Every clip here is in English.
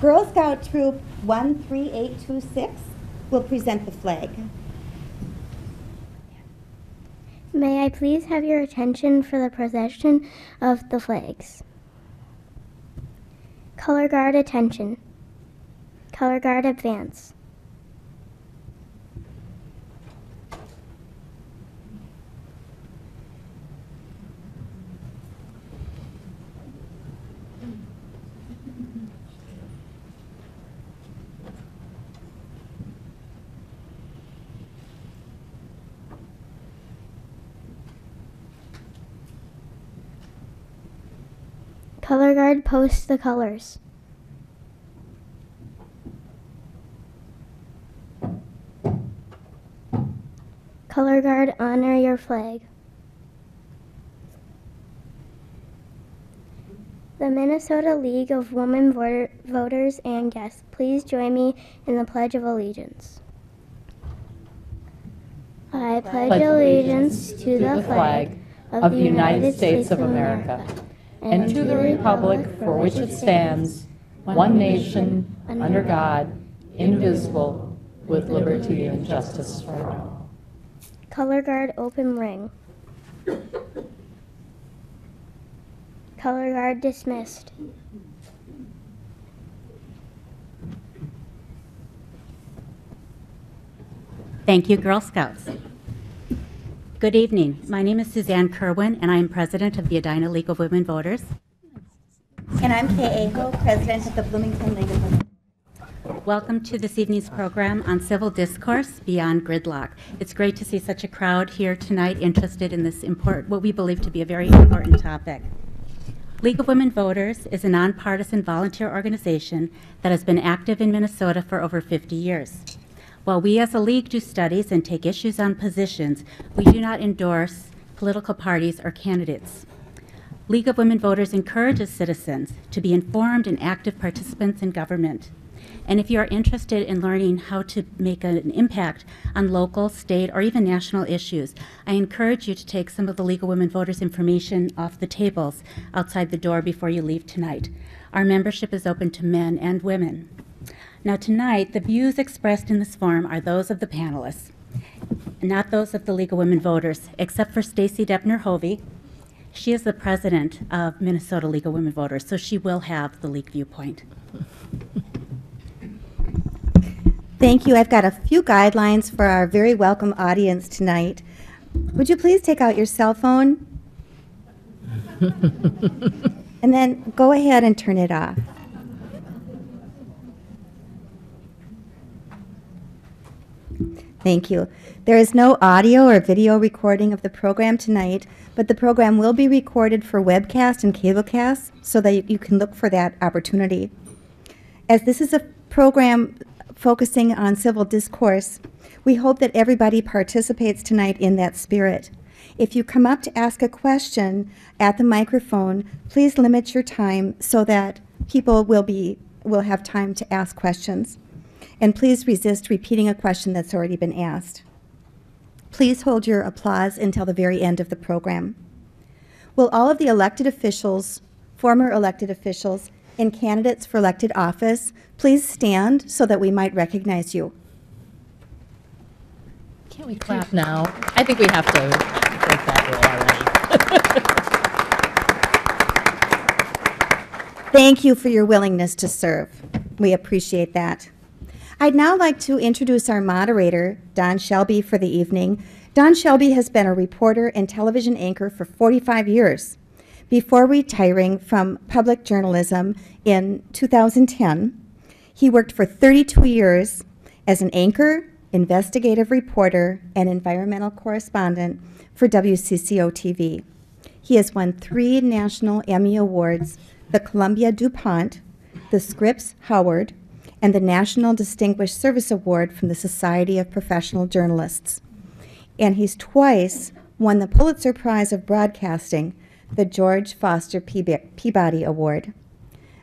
Girl Scout Troop 13826 will present the flag. May I please have your attention for the procession of the flags? Color Guard attention. Color Guard advance. Color Guard post the colors. Color Guard honor your flag. The Minnesota League of Women Voters and guests, please join me in the Pledge of Allegiance. I pledge allegiance to the flag of the United States of America and to the republic for which it stands, one nation, under God, indivisible, with liberty and justice for all. Color Guard open ring. Color Guard dismissed. Thank you, Girl Scouts. Good evening. My name is Suzanne Kerwin, and I am president of the Edina League of Women Voters. And I'm Kay Aho, president of the Bloomington League of Women. Welcome to this evening's program on civil discourse beyond gridlock. It's great to see such a crowd here tonight interested in this what we believe to be a very important topic. League of Women Voters is a nonpartisan volunteer organization that has been active in Minnesota for over 50 years. While we as a league do studies and take issues on positions, we do not endorse political parties or candidates. League of Women Voters encourages citizens to be informed and active participants in government. And if you are interested in learning how to make an impact on local, state, or even national issues, I encourage you to take some of the League of Women Voters information off the tables outside the door before you leave tonight. Our membership is open to men and women. Now tonight, the views expressed in this forum are those of the panelists, not those of the League of Women Voters, except for Stacy Doepner-Hove. She is the president of Minnesota League of Women Voters, so she will have the league viewpoint. Thank you. I've got a few guidelines for our very welcome audience tonight. Would you please take out your cell phone? And then go ahead and turn it off. Thank you. There is no audio or video recording of the program tonight, but the program will be recorded for webcast and cablecast so that you can look for that opportunity. As this is a program focusing on civil discourse, we hope that everybody participates tonight in that spirit. If you come up to ask a question at the microphone, please limit your time so that people will have time to ask questions. And please resist repeating a question that's already been asked. Please hold your applause until the very end of the program. Will all of the elected officials, former elected officials, and candidates for elected office please stand so that we might recognize you? Can't we clap now? I think we have to break that rule already. Thank you for your willingness to serve. We appreciate that. I'd now like to introduce our moderator, Don Shelby, for the evening. Don Shelby has been a reporter and television anchor for 45 years. Before retiring from public journalism in 2010, he worked for 32 years as an anchor, investigative reporter, and environmental correspondent for WCCO TV. He has won 3 National Emmy Awards, the Columbia DuPont, the Scripps Howard, and the National Distinguished Service Award from the Society of Professional Journalists. And he's twice won the Pulitzer Prize of Broadcasting, the George Foster Peabody Award.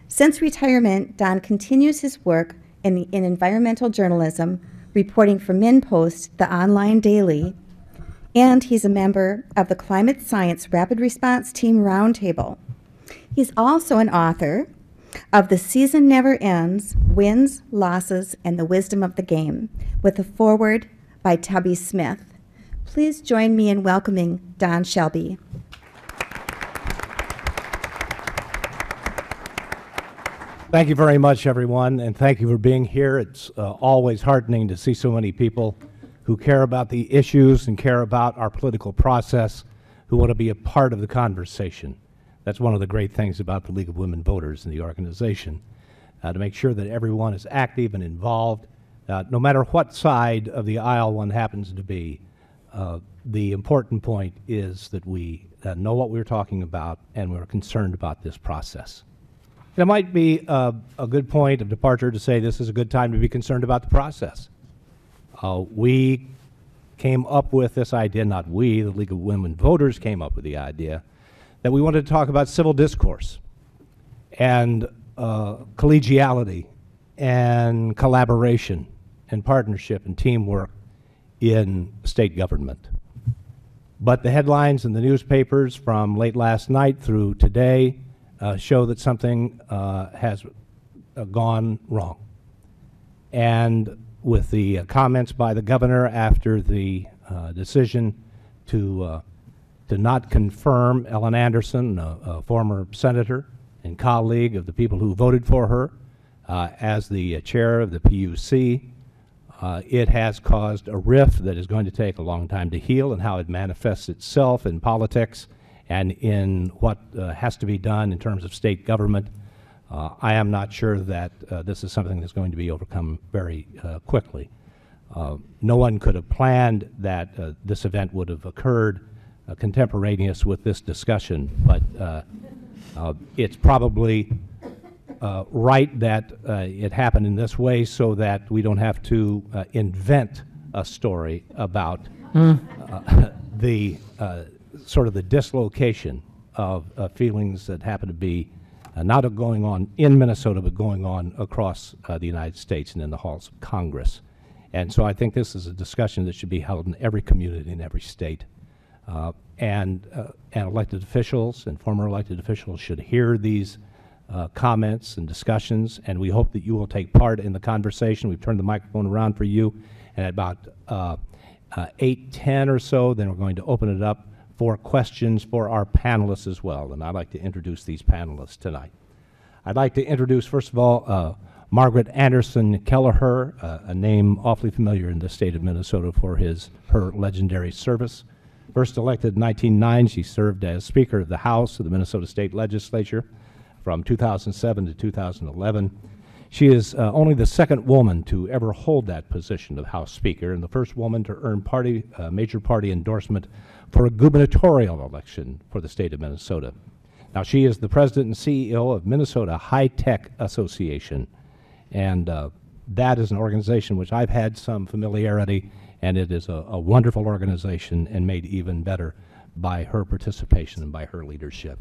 Since retirement, Don continues his work in environmental journalism, reporting for MinnPost, the online daily, and he's a member of the Climate Science Rapid Response Team Roundtable. He's also an author of The Season Never Ends, Wins, Losses, and the Wisdom of the Game, with a foreword by Tubby Smith. Please join me in welcoming Don Shelby. Thank you very much, everyone, and thank you for being here. It's always heartening to see so many people who care about the issues and care about our political process, who want to be a part of the conversation. That's one of the great things about the League of Women Voters and the organization, to make sure that everyone is active and involved, no matter what side of the aisle one happens to be. The important point is that we know what we're talking about and we're concerned about this process. It might be a good point of departure to say this is a good time to be concerned about the process. We came up with this idea, not we, the League of Women Voters came up with the idea, that we wanted to talk about civil discourse and collegiality and collaboration and partnership and teamwork in state government. But the headlines in the newspapers from late last night through today show that something has gone wrong. And with the comments by the governor after the decision to not confirm Ellen Anderson, a former senator and colleague of the people who voted for her, as the chair of the PUC, it has caused a rift that is going to take a long time to heal, and how it manifests itself in politics and in what has to be done in terms of state government. I am not sure that this is something that's going to be overcome very quickly. No one could have planned that this event would have occurred contemporaneous with this discussion, but it's probably right that it happened in this way so that we don't have to invent a story about the sort of the dislocation of feelings that happen to be not going on in Minnesota, but going on across the United States and in the halls of Congress. And so I think this is a discussion that should be held in every community, in every state. And elected officials and former elected officials should hear these comments and discussions, and we hope that you will take part in the conversation. We've turned the microphone around for you, and at about 8:10 or so, then we're going to open it up for questions for our panelists as well, and I'd like to introduce these panelists tonight. I'd like to introduce, first of all, Margaret Anderson Kelliher, a name awfully familiar in the state of Minnesota for her legendary service. First elected in 1909, she served as Speaker of the House of the Minnesota State Legislature from 2007 to 2011. She is only the second woman to ever hold that position of House Speaker, and the first woman to earn major party endorsement for a gubernatorial election for the state of Minnesota. Now, she is the president and CEO of Minnesota High Tech Association, and that is an organization which I've had some familiarity, and it is a wonderful organization and made even better by her participation and by her leadership.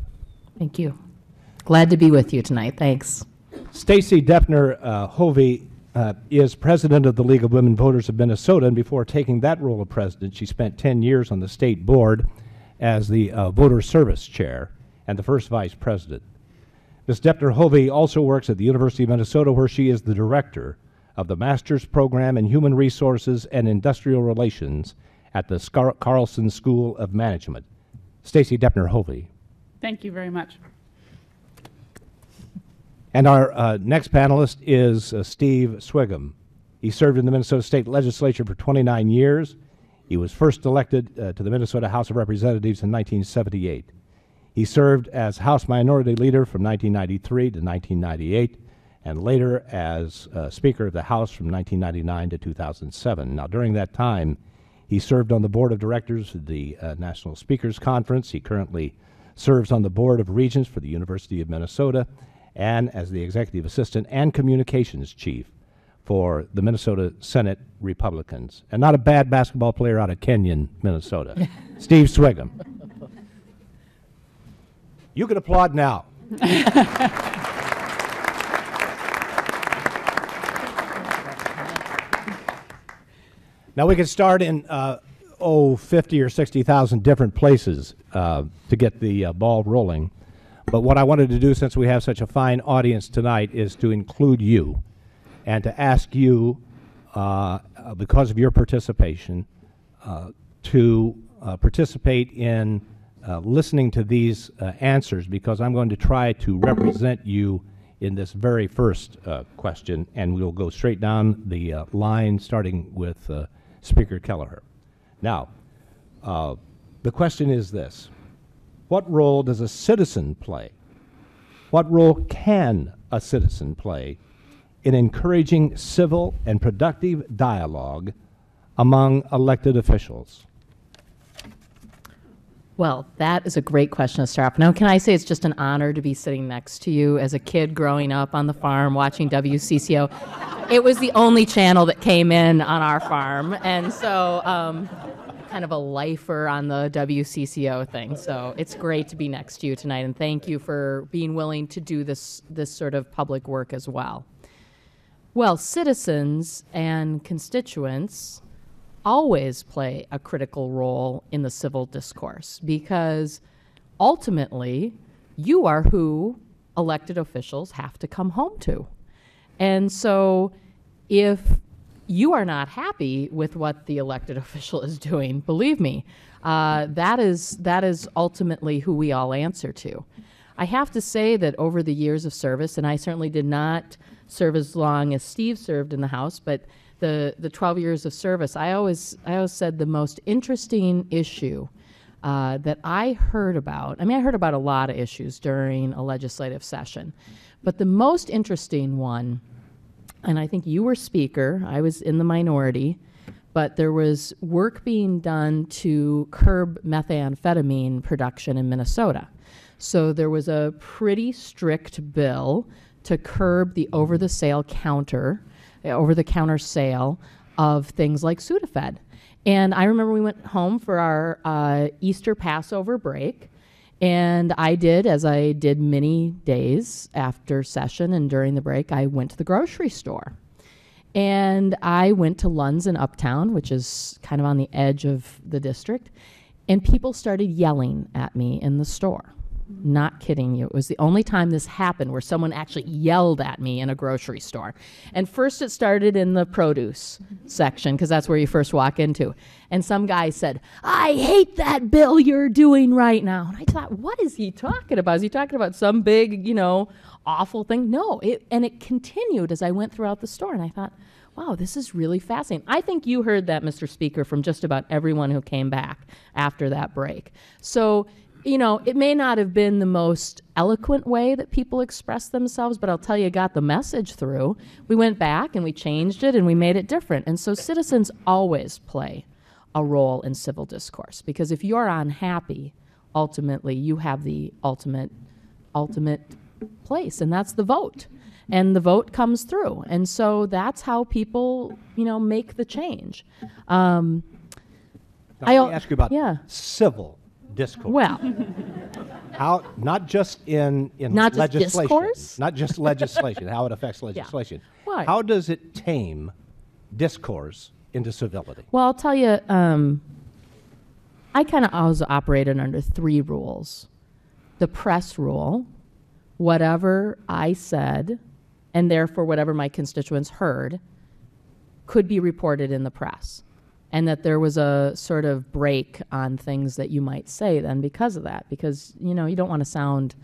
Thank you. Glad to be with you tonight. Thanks. Stacy Doepner-Hove is president of the League of Women Voters of Minnesota, and before taking that role of president, she spent 10 years on the state board as the voter service chair and the first vice president. Ms. Doepner-Hove also works at the University of Minnesota, where she is the director of the Master's Program in Human Resources and Industrial Relations at the Carlson School of Management. Stacy Doepner-Hove. Thank you very much. And our next panelist is Steve Sviggum. He served in the Minnesota State Legislature for 29 years. He was first elected to the Minnesota House of Representatives in 1978. He served as House Minority Leader from 1993 to 1998, and later as Speaker of the House from 1999 to 2007. Now, during that time, he served on the Board of Directors of the National Speakers Conference. He currently serves on the Board of Regents for the University of Minnesota, and as the Executive Assistant and Communications Chief for the Minnesota Senate Republicans. And not a bad basketball player out of Kenyon, Minnesota. Steve Sviggum. You can applaud now. Now we could start in 50 or 60,000 different places to get the ball rolling. But what I wanted to do, since we have such a fine audience tonight, is to include you and to ask you, because of your participation, to participate in listening to these answers, because I'm going to try to represent you in this very first question, and we'll go straight down the line, starting with Speaker Kelliher. Now, the question is this: what role does a citizen play? What role can a citizen play in encouraging civil and productive dialogue among elected officials? Well, that is a great question to start off. Now, can I say it's just an honor to be sitting next to you as a kid growing up on the farm watching WCCO. It was the only channel that came in on our farm, and so kind of a lifer on the WCCO thing. So it's great to be next to you tonight, and thank you for being willing to do this sort of public work as well. Well, citizens and constituents always play a critical role in the civil discourse, because ultimately you are who elected officials have to come home to. And so if you are not happy with what the elected official is doing, believe me, that is ultimately who we all answer to. I have to say that over the years of service, and I certainly did not serve as long as Steve served in the House, but the 12 years of service, I always said the most interesting issue that I heard about, I heard about a lot of issues during a legislative session, but the most interesting one, and I think you were Speaker, I was in the minority, but there was work being done to curb methamphetamine production in Minnesota. So there was a pretty strict bill to curb the over-the-counter sale of things like Sudafed. And I remember we went home for our Easter Passover break, and I did, as I did many days after session and during the break, I went to the grocery store. And I went to Lund's in Uptown, which is kind of on the edge of the district, and people started yelling at me in the store. Not kidding you. It was the only time this happened where someone actually yelled at me in a grocery store. And first it started in the produce section, because that's where you first walk into. And some guy said, "I hate that bill you're doing right now." And I thought, what is he talking about? Is he talking about some big, awful thing? No. And it continued as I went throughout the store. And I thought, wow, this is really fascinating. I think you heard that, Mr. Speaker, from just about everyone who came back after that break. So, it may not have been the most eloquent way that people expressed themselves, but I'll tell you, it got the message through. We went back and we changed it and we made it different. And so citizens always play a role in civil discourse, because if you're unhappy, ultimately you have the ultimate place, and that's the vote. And the vote comes through. And so that's how people, make the change. Now, let me ask you about civil discourse. Well, how, not just in not legislation, just discourse? not just legislation, how it affects legislation. Right. How does it tame discourse into civility? Well, I'll tell you, I kind of always operated under 3 rules. The press rule: whatever I said, and therefore whatever my constituents heard, could be reported in the press. And that there was a sort of break on things that you might say then because of that. Because, you don't want to sound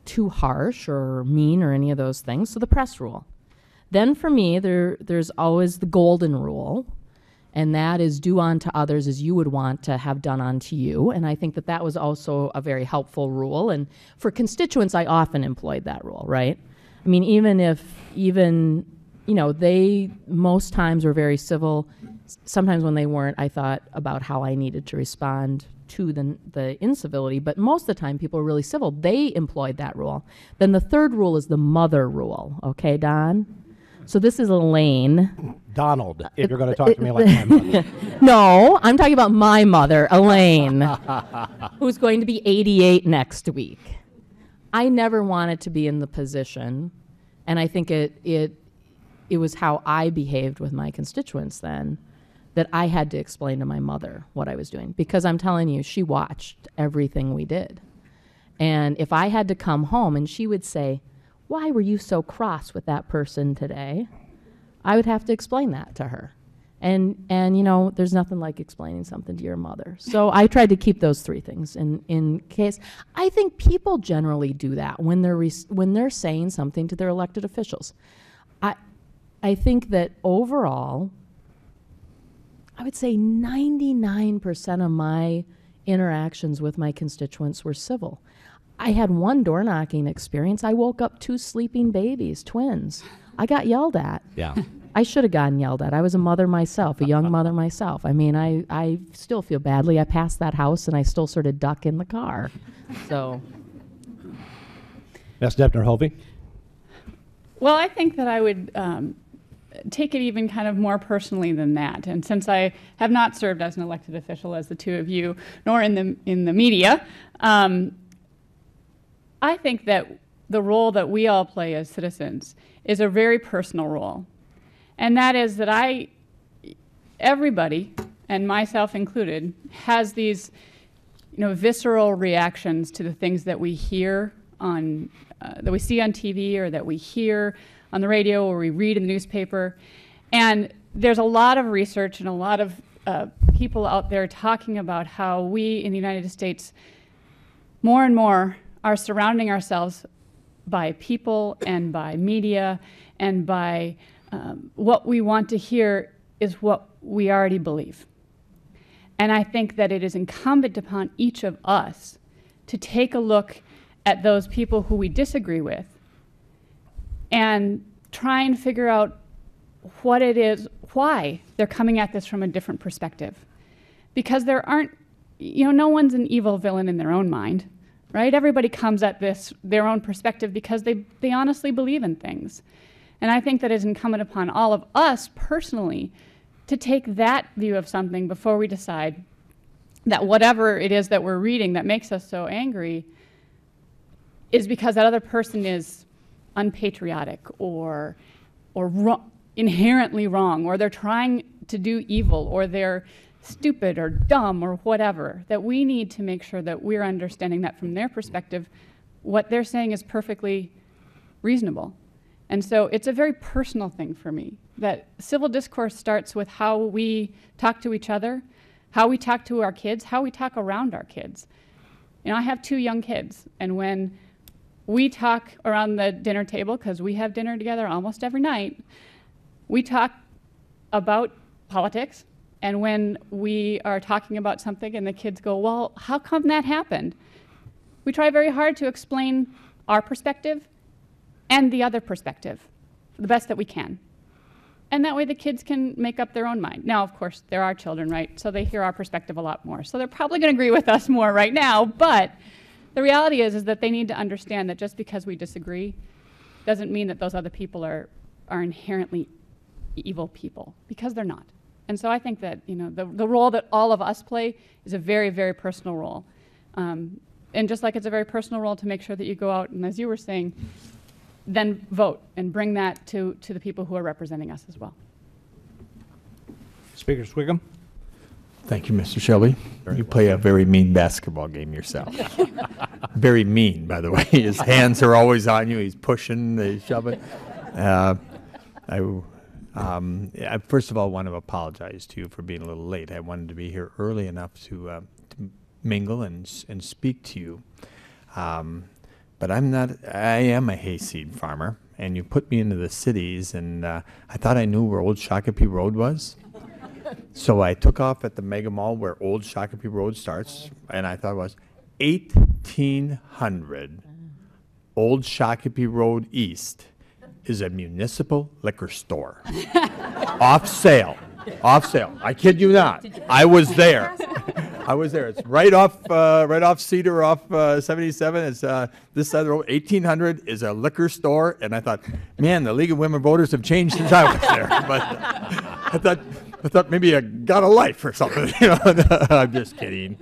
too harsh or mean or any of those things. So the press rule. Then for me, there's always the golden rule. And that is do unto others as you would want to have done unto you. And I think that was also a very helpful rule. And for constituents, I often employed that rule, right? I mean, they most times were very civil. Sometimes when they weren't, I thought about how I needed to respond to the incivility. But most of the time, people were really civil. They employed that rule. Then the third rule is the mother rule. Okay, Don? So this is Elaine. Donald, if you're going to talk to me like my mother. No, I'm talking about my mother, Elaine, who's going to be 88 next week. I never wanted to be in the position, and I think it was how I behaved with my constituents then, that I had to explain to my mother what I was doing, because I'm telling you, she watched everything we did. And if I had to come home and she would say, "Why were you so cross with that person today?" I would have to explain that to her. And you know, there's nothing like explaining something to your mother. So I tried to keep those three things in case. I think people generally do that when they're saying something to their elected officials. I think that overall, I would say 99% of my interactions with my constituents were civil. I had one door knocking experience. I woke up 2 sleeping babies, twins. I got yelled at. Yeah. I should have gotten yelled at. I was a mother myself, a young mother myself. I mean, I still feel badly. I passed that house and I still sort of duck in the car. So. Ms. Doepner-Hove? Well, I think that I would take it even kind of more personally than that. And since I have not served as an elected official as the two of you, nor in the media, I think that the role that we all play as citizens is a very personal role. And that is that everybody, and myself included, has these, visceral reactions to the things that we hear on, that we see on TV, or that we hear on the radio, or we read in the newspaper. And there's a lot of research and a lot of people out there talking about how we in the United States more and more are surrounding ourselves by people and by media and by what we want to hear is what we already believe. And I think that it is incumbent upon each of us to take a look at those people who we disagree with and try and figure out what it is, why they're coming at this from a different perspective. Because there aren't, no one's an evil villain in their own mind, right? Everybody comes at this their own perspective because they honestly believe in things. And I think that it's incumbent upon all of us personally to take that view of something before we decide that whatever it is that we're reading that makes us so angry is because that other person is unpatriotic or inherently wrong, or they're trying to do evil, or they're stupid or dumb or whatever. That we need to make sure that we're understanding that from their perspective, what they're saying is perfectly reasonable. And so it's a very personal thing for me, that civil discourse starts with how we talk to each other, how we talk to our kids, how we talk around our kids. I have 2 young kids, and when we talk around the dinner table, because we have dinner together almost every night, we talk about politics, and when we are talking about something and the kids go, "Well, how come that happened?" We try very hard to explain our perspective and the other perspective, the best that we can. And that way the kids can make up their own mind. Now, of course, there are children, right? So they hear our perspective a lot more. So they're probably going to agree with us more right now. But the reality is that they need to understand that just because we disagree doesn't mean that those other people are inherently evil people, because they're not. And so I think that, the role that all of us play is a very, very personal role. And just like it's a very personal role to make sure that you go out and, as you were saying, then vote and bring that to the people who are representing us as well. Speaker Sviggum? Thank you, Mr. Shelby. You play a very mean basketball game yourself. Very mean, by the way. His hands are always on you. He's pushing, he's shoving. I first of all want to apologize to you for being a little late. I wanted to be here early enough to mingle and speak to you. But I'm not, I am a hayseed farmer, and you put me into the cities, and I thought I knew where Old Shakopee Road was. So I took off at the mega mall where Old Shakopee Road starts, and I thought it was 1800 Old Shakopee Road East is a municipal liquor store. Off sale. I kid you not. I was there. It's right off Cedar, off 77. It's this side of the road. 1800 is a liquor store, and I thought, man, the League of Women Voters have changed since I was there. But I thought, I thought maybe I got a life or something. I'm just kidding.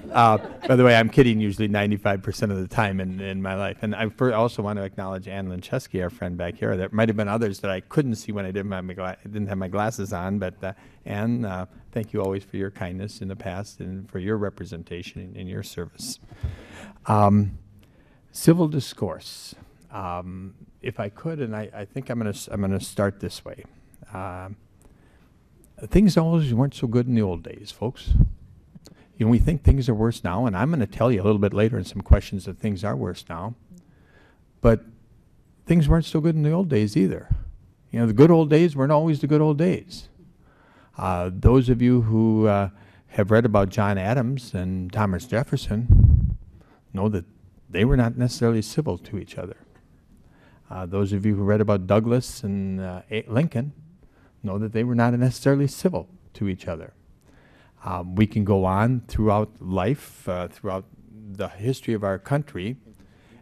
By the way, I'm kidding usually 95% of the time in my life. And I also want to acknowledge Ann Lincheski, our friend back here. There might have been others that I couldn't see when I didn't have my glasses on. But Ann, thank you always for your kindness in the past and for your representation in your service. Civil discourse. If I could, and I think I'm gonna start this way. Things always weren't so good in the old days, folks. We think things are worse now, and I'm going to tell you a little bit later in some questions that things are worse now. But things weren't so good in the old days either. The good old days weren't always the good old days. Those of you who have read about John Adams and Thomas Jefferson know that they were not necessarily civil to each other. Those of you who read about Douglas and Lincoln know that they were not necessarily civil to each other. We can go on throughout life, throughout the history of our country,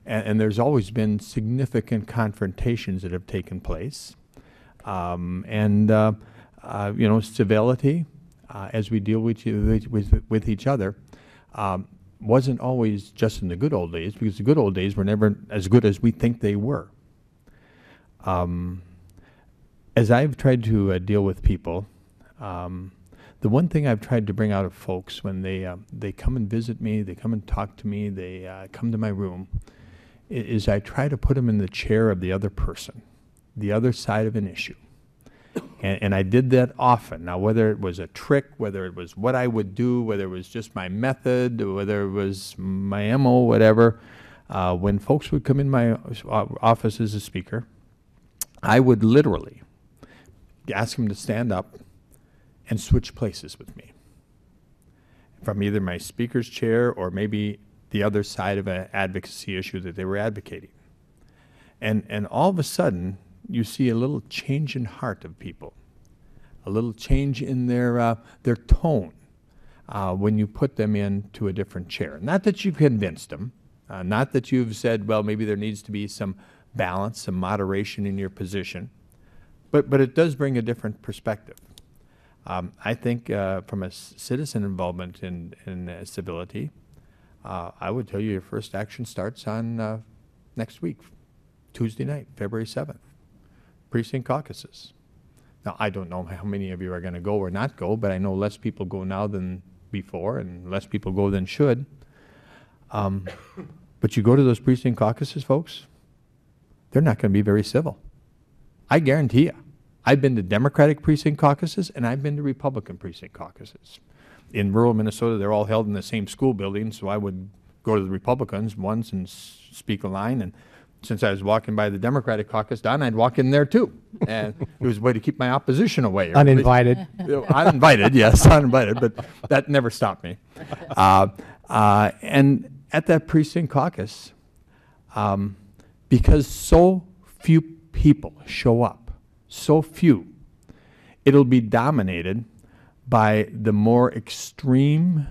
and there's always been significant confrontations that have taken place. Civility, as we deal with each other, wasn't always just in the good old days, because the good old days were never as good as we think they were. As I've tried to deal with people, the one thing I've tried to bring out of folks when they come and visit me, they come and talk to me, they come to my room, is I try to put them in the chair of the other person, the other side of an issue. And I did that often. Now, whether it was a trick, whether it was what I would do, whether it was just my method, whether it was my MO, whatever, when folks would come in my office as a speaker, I would literally ask them to stand up and switch places with me from either my speaker's chair or maybe the other side of an advocacy issue that they were advocating. And all of a sudden, you see a little change in heart of people, a little change in their tone when you put them into a different chair. Not that you convinced them, not that you've said, well, maybe there needs to be some balance, some moderation in your position, but it does bring a different perspective. I think from a citizen involvement in civility, I would tell you your first action starts on next week, Tuesday night, February 7th, precinct caucuses. Now, I don't know how many of you are going to go or not go, but I know less people go now than before and less people go than should. But you go to those precinct caucuses, folks, they're not going to be very civil. I guarantee you. I've been to Democratic precinct caucuses, and I've been to Republican precinct caucuses. In rural Minnesota, they're all held in the same school building, so I would go to the Republicans once and speak a line. And since I was walking by the Democratic caucus, Don, I'd walk in there too. And it was a way to keep my opposition away. Uninvited. Uninvited, yes, uninvited, but that never stopped me. And at that precinct caucus, because so few people show up, so few, it'll be dominated by the more extreme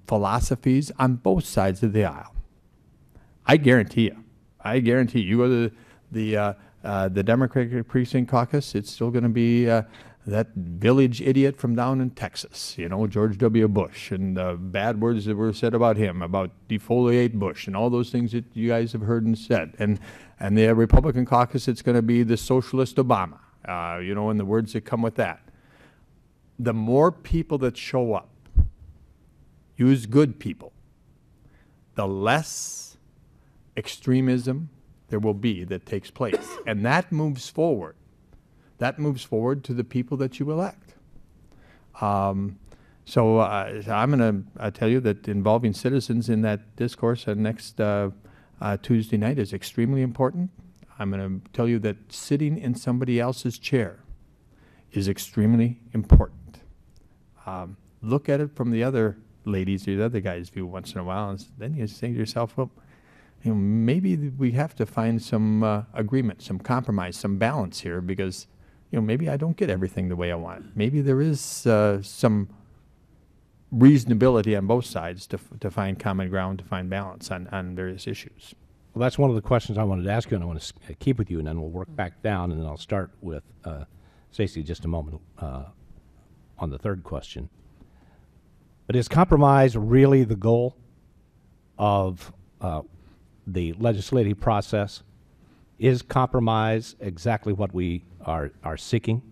philosophies on both sides of the aisle. I guarantee you. You go to the Democratic precinct caucus, it's still going to be that village idiot from down in Texas, George W. Bush, and the bad words that were said about him, about defoliate Bush, and all those things that you guys have heard and said. And the Republican caucus, it's going to be the socialist Obama, and the words that come with that. The more people that show up, use good people, the less extremism there will be that takes place. And that moves forward. That moves forward to the people that you elect. So I'm going to tell you that involving citizens in that discourse next Tuesday night is extremely important. I'm going to tell you that sitting in somebody else's chair is extremely important. Look at it from the other ladies or the other guys' view once in a while, and then you say to yourself, well, maybe we have to find some agreement, some compromise, some balance here, because maybe I don't get everything the way I want it. Maybe there is some reasonability on both sides to find common ground, to find balance on various issues. Well, that's one of the questions I wanted to ask you, and I want to keep with you, and then we'll work back down, and then I'll start with Stacy in just a moment. on the third question. But is compromise really the goal of the legislative process? Is compromise exactly what we are seeking?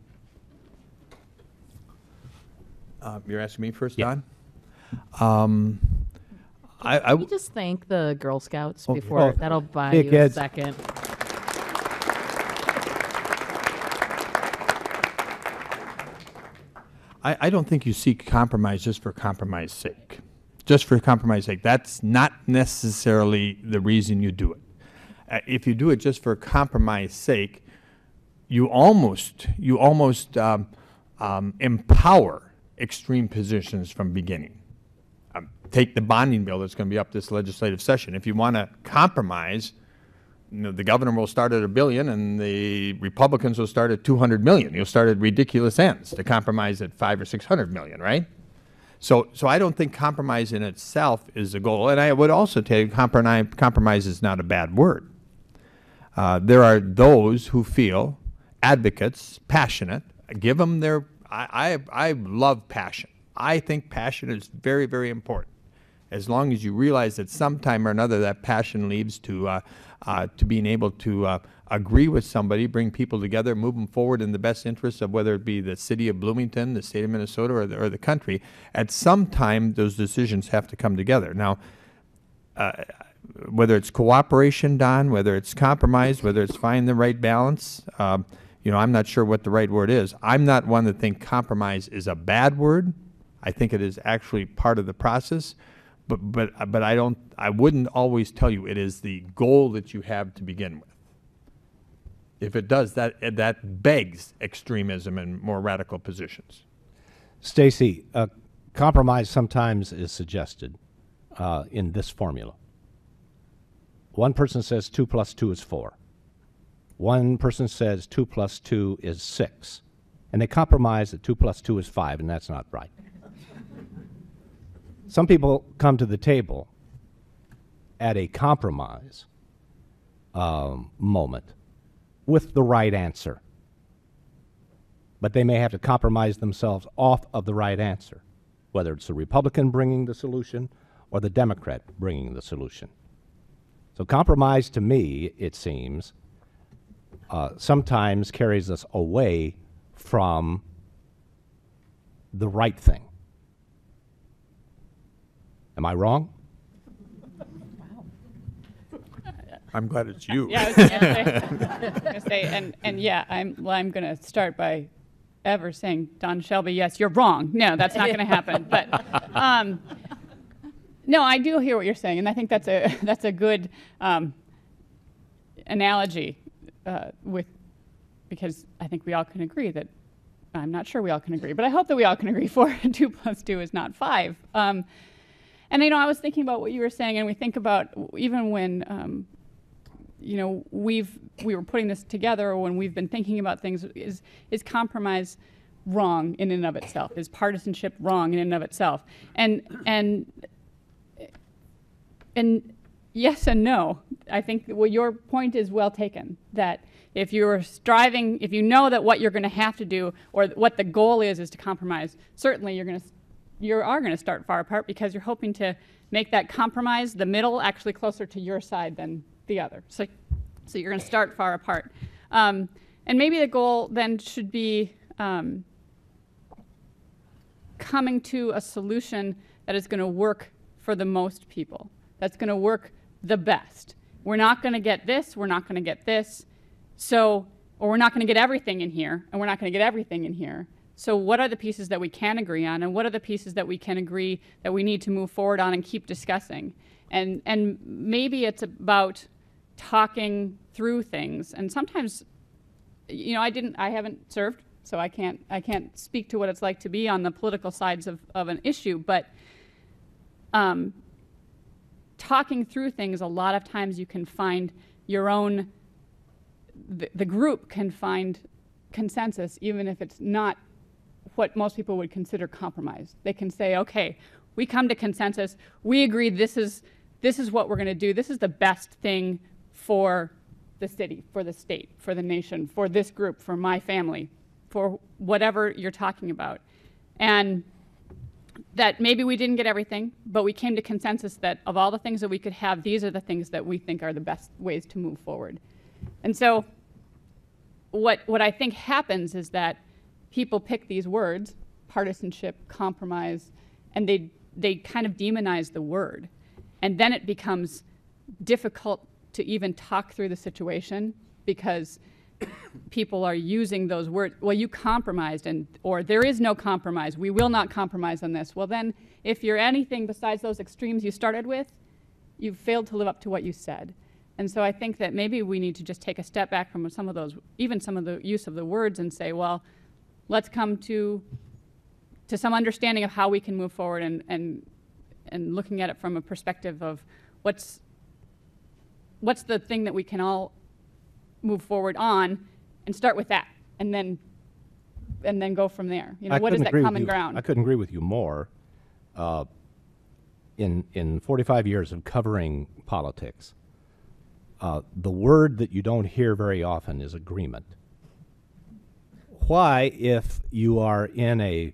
You're asking me first, Yeah. Don? Can we just thank the Girl Scouts Oh, before? oh, That'll buy hey, you a kids. second. I don't think you seek compromise just for compromise's sake. Just for compromise's sake. That's not necessarily the reason you do it. If you do it just for compromise's sake, you almost empower extreme positions from beginning. Take the bonding bill that's going to be up this legislative session. If you want to compromise, the governor will start at $1 billion and the Republicans will start at $200 million. You'll start at ridiculous ends to compromise at $500 or $600 million, right? So I don't think compromise in itself is the goal. And I would also tell you compromise is not a bad word. There are those who feel, advocates, passionate, give them their, I love passion. I think passion is very, very important. As long as you realize that sometime or another that passion leads to being able to agree with somebody, bring people together, move them forward in the best interests of whether it be the city of Bloomington, the state of Minnesota, or the country, at some time those decisions have to come together. Now, whether it's cooperation, Don, whether it's compromise, whether it's finding the right balance, I'm not sure what the right word is. I'm not one that think compromise is a bad word. I think it is actually part of the process. But I wouldn't always tell you it is the goal that you have to begin with. If it does, that begs extremism and more radical positions. Stacy, compromise sometimes is suggested in this formula. One person says 2 plus 2 is 4. One person says 2 plus 2 is 6. And they compromise that 2 plus 2 is 5, and that's not right. Some people come to the table at a compromise moment with the right answer, but they may have to compromise themselves off of the right answer, whether it's the Republican bringing the solution or the Democrat bringing the solution. So compromise, to me, it seems, sometimes carries us away from the right thing. Am I wrong? I'm glad it's you. Yeah, I was gonna say, and yeah, I'm going to start by ever saying, Don Shelby, yes, you're wrong. No, that's not going to happen. But no, I do hear what you're saying, and I think that's a good analogy because I think we all can agree that I'm not sure we all can agree, but I hope that we all can agree 2 plus 2 is not 5. And I was thinking about what you were saying, and we think about even when we were putting this together, or when we've been thinking about things, is compromise wrong in and of itself? Is partisanship wrong in and of itself? And yes and no. I think your point is well taken, that if you're striving, if you know that what you're going to have to do, or what the goal is to compromise, certainly you are going to start far apart, because you're hoping to make that compromise, the middle, actually closer to your side than the other. So you're going to start far apart. And maybe the goal then should be coming to a solution that is going to work for the most people, that's going to work the best. We're not going to get this, we're not going to get this, or we're not going to get everything in here, and we're not going to get everything in here. So what are the pieces that we can agree on, and what are the pieces that we can agree that we need to move forward on and keep discussing? And maybe it's about talking through things. And sometimes, I haven't served, so I can't speak to what it's like to be on the political sides of an issue, but talking through things, a lot of times you can find your own, the group can find consensus, even if it's not what most people would consider compromise. They can say, okay, we come to consensus, we agree this is what we're going to do, this is the best thing for the city, for the state, for the nation, for this group, for my family, for whatever you're talking about. And that maybe we didn't get everything, but we came to consensus that of all the things that we could have, these are the things that we think are the best ways to move forward. And so what I think happens is that people pick these words, partisanship, compromise, and they kind of demonize the word. And then it becomes difficult to even talk through the situation because people are using those words. Well, you compromised, or there is no compromise. We will not compromise on this. Well, then, if you're anything besides those extremes you started with, you've failed to live up to what you said. And so I think that maybe we need to just take a step back from some of those, even some of the use of the words, and say, well, let's come to some understanding of how we can move forward and looking at it from a perspective of what's the thing that we can all move forward on, and start with that, and then go from there. You know, what is that common ground? I couldn't agree with you more. In 45 years of covering politics, the word that you don't hear very often is agreement. Why, if you are in a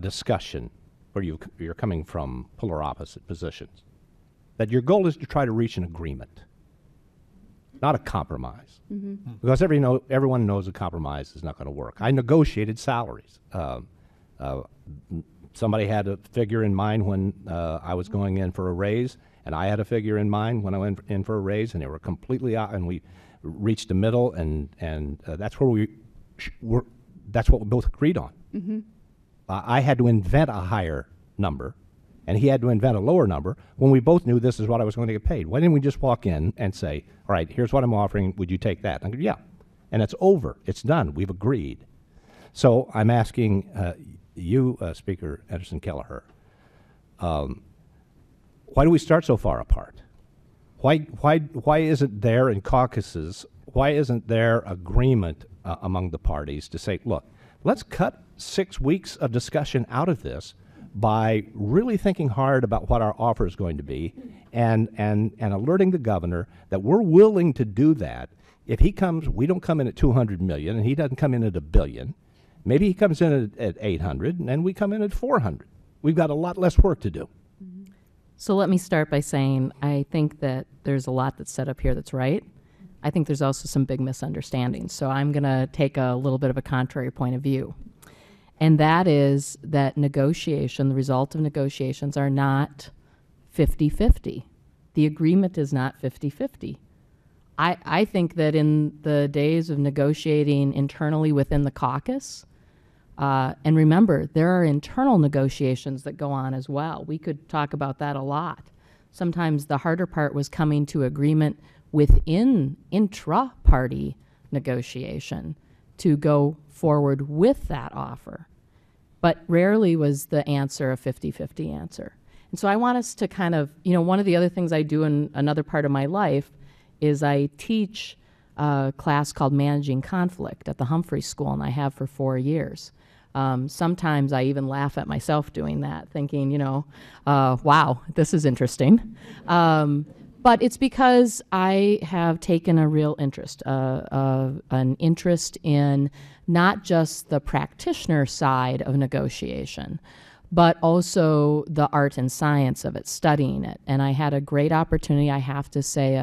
discussion where you're coming from polar opposite positions, that your goal is to try to reach an agreement, not a compromise. Mm-hmm. Because everyone knows a compromise is not going to work. I negotiated salaries. Somebody had a figure in mind when I was going in for a raise, and I had a figure in mind when I went in for a raise, and they were completely out, and we reached the middle, and that's where that's what we both agreed on. Mm-hmm. I had to invent a higher number, and he had to invent a lower number when we both knew this is what I was going to get paid. Why didn't we just walk in and say, all right, here's what I'm offering, would you take that? And I go, yeah. And it's over. It's done. We've agreed. So I'm asking you, Speaker Anderson Kelliher, why do we start so far apart? Why isn't there in caucuses, why isn't there agreement among the parties to say, look, let's cut 6 weeks of discussion out of this by really thinking hard about what our offer is going to be and alerting the governor that we're willing to do that. If he comes, we don't come in at 200 million and he doesn't come in at $1 billion. Maybe he comes in at 800 and we come in at 400. We've got a lot less work to do. So let me start by saying I think that there's a lot that's set up here that's right. I think there's also some big misunderstandings. So I'm going to take a little bit of a contrary point of view. And that is that negotiation, the result of negotiations are not 50-50. The agreement is not 50-50. I think that in the days of negotiating internally within the caucus, and remember, there are internal negotiations that go on as well. We could talk about that a lot. Sometimes the harder part was coming to agreement within intra-party negotiation to go forward with that offer. But rarely was the answer a 50-50 answer. And so I want us to kind of, one of the other things I do in another part of my life is I teach a class called Managing Conflict at the Humphrey School, and I have for 4 years. Sometimes I even laugh at myself doing that, thinking, wow, this is interesting. But it's because I have taken a real interest, an interest in not just the practitioner side of negotiation, but also the art and science of it, studying it. And I had a great opportunity, I have to say,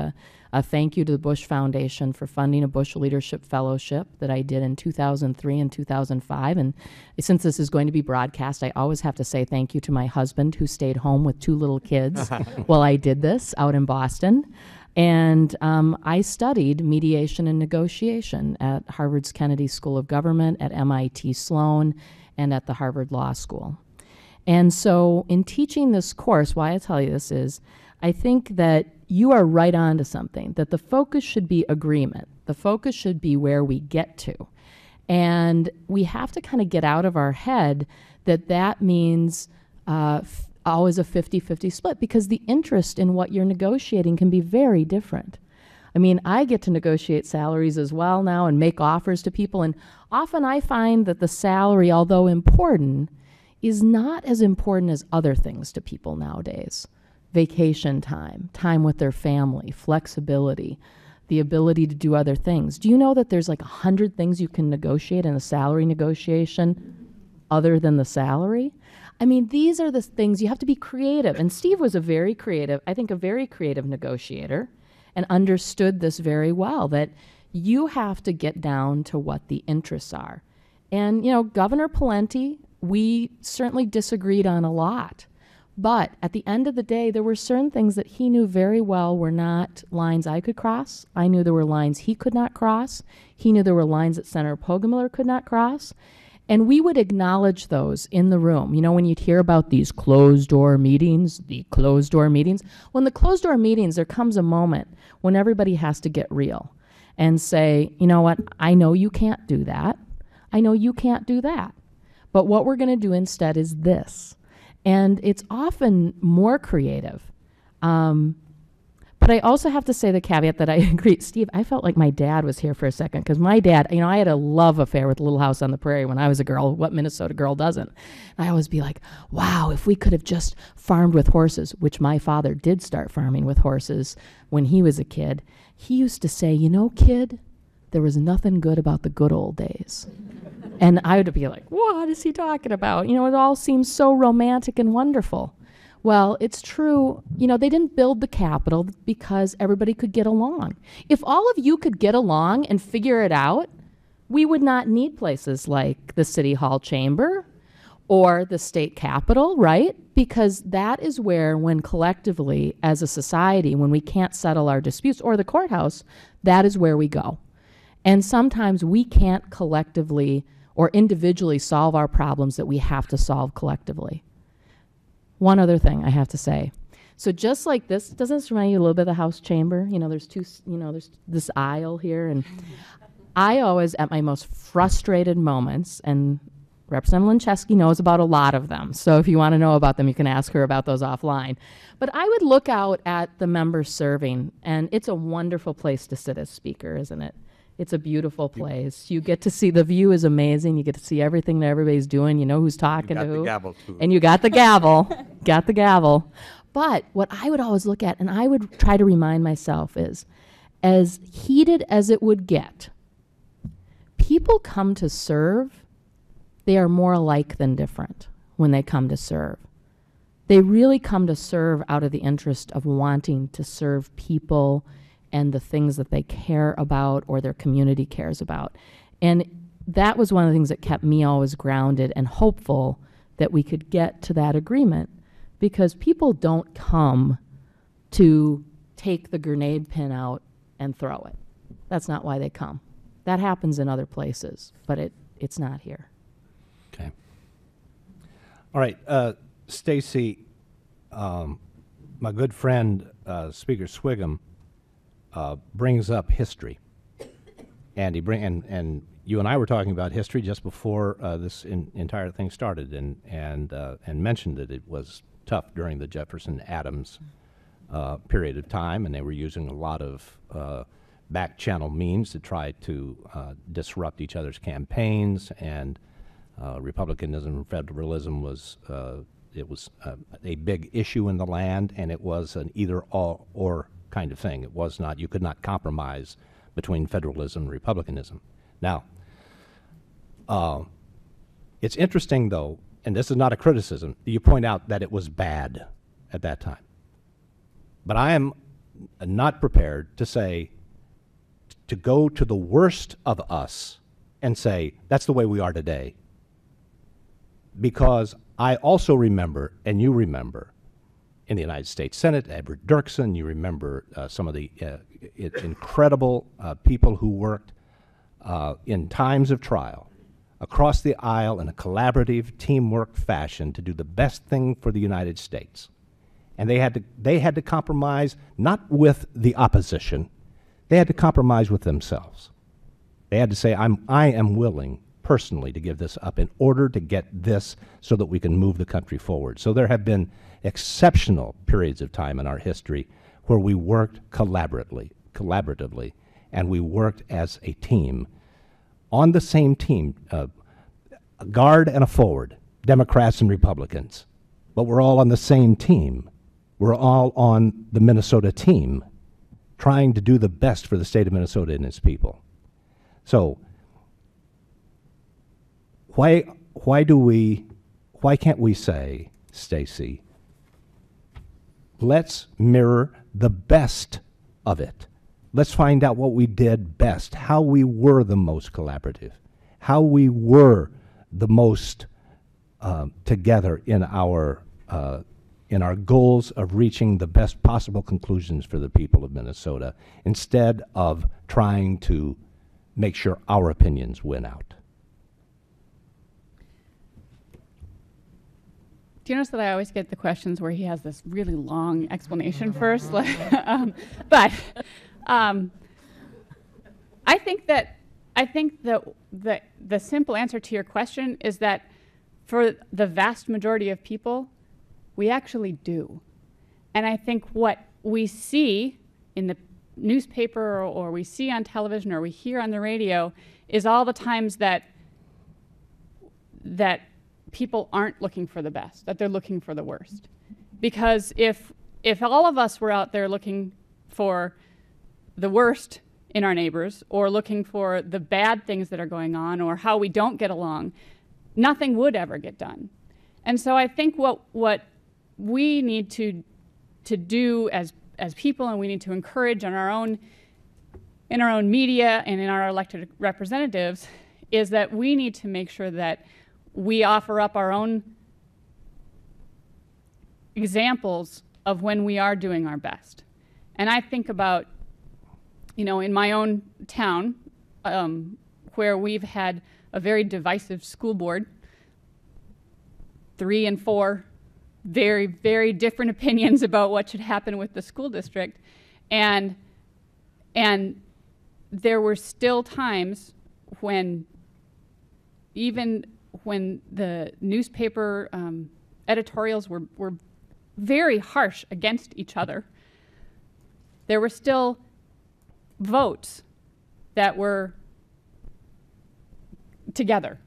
a thank you to the Bush Foundation for funding a Bush Leadership Fellowship that I did in 2003 and 2005. And since this is going to be broadcast, I always have to say thank you to my husband who stayed home with 2 little kids while I did this out in Boston. And I studied mediation and negotiation at Harvard's Kennedy School of Government, at MIT Sloan, and at the Harvard Law School. And so in teaching this course, why I tell you this is, I think that you are right on to something, that the focus should be agreement. The focus should be where we get to. And we have to kind of get out of our head that means always a 50-50 split, because the interest in what you're negotiating can be very different. I mean, I get to negotiate salaries as well now and make offers to people, and often I find that the salary, although important, is not as important as other things to people nowadays. Vacation time, time with their family, flexibility, the ability to do other things. Do you know that there's like 100 things you can negotiate in a salary negotiation other than the salary? I mean, these are the things you have to be creative. And Steve was a very creative negotiator and understood this very well, that you have to get down to what the interests are. And, you know, Governor Pawlenty, we certainly disagreed on a lot. But at the end of the day, there were certain things that he knew very well were not lines I could cross. I knew there were lines he could not cross. He knew there were lines that Senator Poggemiller could not cross. And we would acknowledge those in the room. You know, when you'd hear about these closed-door meetings, when the closed-door meetings, there comes a moment when everybody has to get real and say, you know what, I know you can't do that. I know you can't do that. But what we're going to do instead is this. And it's often more creative. But I also have to say the caveat that I agree. Steve, I felt like my dad was here for a second, because my dad, you know, I had a love affair with Little House on the Prairie when I was a girl. What Minnesota girl doesn't? And I always be like, wow, if we could have just farmed with horses, which my father did start farming with horses when he was a kid. He used to say, you know, kid, there was nothing good about the good old days. And I would be like, what is he talking about? You know, it all seems so romantic and wonderful. Well, it's true. You know, they didn't build the Capitol because everybody could get along. If all of you could get along and figure it out, we would not need places like the City Hall chamber or the state capitol, right? Because that is where, when collectively as a society, when we can't settle our disputes, or the courthouse, that is where we go. And sometimes we can't collectively or individually solve our problems that we have to solve collectively. One other thing I have to say. So just like this, doesn't this remind you a little bit of the House chamber? You know, there's there's this aisle here, and I always, at my most frustrated moments, and Representative Lincheski knows about a lot of them, so if you want to know about them, you can ask her about those offline. But I would look out at the members serving, and it's a wonderful place to sit as speaker, isn't it? It's a beautiful place. You get to see, the view is amazing. You get to see everything that everybody's doing. You know who's talking to who. You got the gavel, too. And you got the gavel. Got the gavel. But what I would always look at, and I would try to remind myself, is as heated as it would get, people come to serve. They are more alike than different when they come to serve. They really come to serve out of the interest of wanting to serve people and the things that they care about or their community cares about. And that was one of the things that kept me always grounded and hopeful that we could get to that agreement, because people don't come to take the grenade pin out and throw it. That's not why they come. That happens in other places, but it's not here. Okay. All right, Stacy, my good friend, Speaker Sviggum, brings up history, and and you and I were talking about history just before this entire thing started, and mentioned that it was tough during the Jefferson-Adams period of time, and they were using a lot of back channel means to try to disrupt each other's campaigns, and republicanism and federalism was a big issue in the land, and it was an either or kind of thing. It was not, you could not compromise between federalism and republicanism. Now, it's interesting, though, and this is not a criticism, you point out that it was bad at that time. But I am not prepared to say, to go to the worst of us and say, that's the way we are today. Because I also remember, and you remember, in the United States Senate, Edward Dirksen, you remember some of the incredible people who worked in times of trial across the aisle in a collaborative, teamwork fashion to do the best thing for the United States. And they had to compromise not with the opposition, they had to compromise with themselves. They had to say, I am willing personally to give this up in order to get this so that we can move the country forward. So there have been exceptional periods of time in our history where we worked collaboratively, and we worked as a team, on the same team, a guard and a forward, Democrats and Republicans, but we're all on the same team. We're all on the Minnesota team, trying to do the best for the state of Minnesota and its people. So why can't we say, Stacy, let's mirror the best of it. Let's find out what we did best, how we were the most collaborative, how we were the most together in our goals of reaching the best possible conclusions for the people of Minnesota, instead of trying to make sure our opinions win out. Do you notice that I always get the questions where he has this really long explanation first? But I think that the simple answer to your question is that for the vast majority of people, we actually do. And I think what we see in the newspaper or we see on television or we hear on the radio is all the times that people aren't looking for the best, that they're looking for the worst. Because if all of us were out there looking for the worst in our neighbors or looking for the bad things that are going on or how we don't get along, nothing would ever get done. And so I think what we need to do as people, and we need to encourage in our own media and in our elected representatives, is that we need to make sure that we offer up our own examples of when we are doing our best. And I think about, in my own town, where we've had a very divisive school board, 3 and 4 very, very different opinions about what should happen with the school district. And there were still times when, even when the newspaper editorials were very harsh against each other, there were still votes that were together.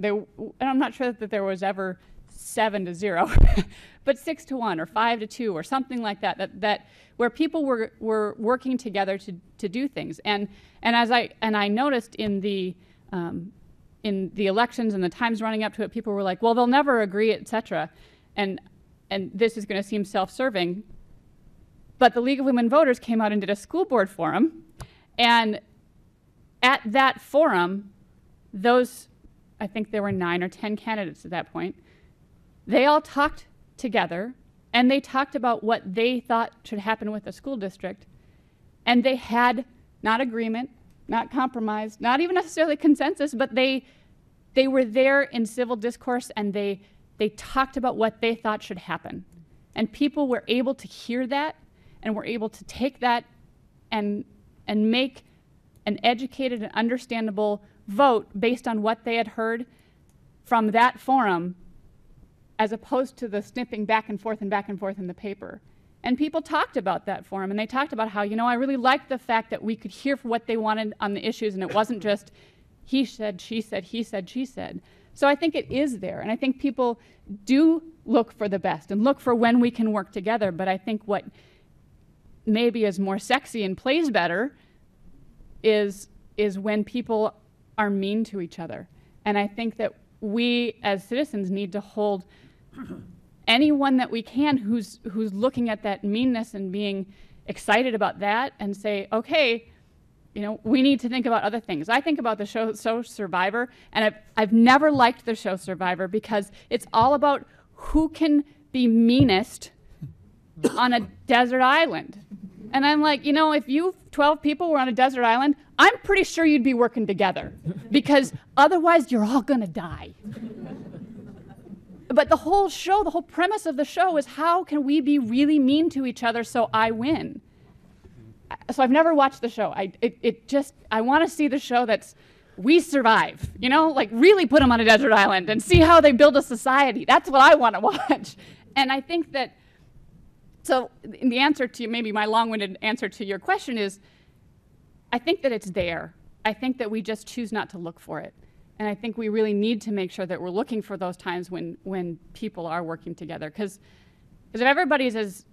And I'm not sure that there was ever 7-0, but 6-1 or 5-2 or something like that where people were working together to do things. And I noticed in the elections and the times running up to it, people were like, well, they'll never agree, etc. And this is going to seem self-serving, but the League of Women Voters came out and did a school board forum, and at that forum, I think there were 9 or 10 candidates at that point, they all talked together, and they talked about what they thought should happen with the school district, and they had not agreement, not compromise, not even necessarily consensus, but they were there in civil discourse, and they talked about what they thought should happen. And people were able to hear that, and were able to take that and make an educated and understandable vote based on what they had heard from that forum, as opposed to the snipping back and forth in the paper. And people talked about that forum, and they talked about how, I really liked the fact that we could hear what they wanted on the issues, and it wasn't just he said, she said, he said, she said. So I think it is there, and I think people do look for the best and look for when we can work together, but I think what maybe is more sexy and plays better is when people are mean to each other. And I think that we as citizens need to hold anyone that we can who's looking at that meanness and being excited about that, and say, okay, we need to think about other things. I think about the show Survivor, and I've never liked the show Survivor because it's all about who can be meanest on a desert island. And I'm like, if you 12 people were on a desert island, I'm pretty sure you'd be working together, because otherwise you're all gonna die. But the whole show, the whole premise of the show is, how can we be really mean to each other so I win? So I've never watched the show. I want to see the show that's We Survive, like really put them on a desert island and see how they build a society. That's what I want to watch. And I think that, so the answer to, maybe my long-winded answer to your question is, I think that it's there. I think that we just choose not to look for it. And I think we really need to make sure that we're looking for those times when people are working together. Because if everybody's as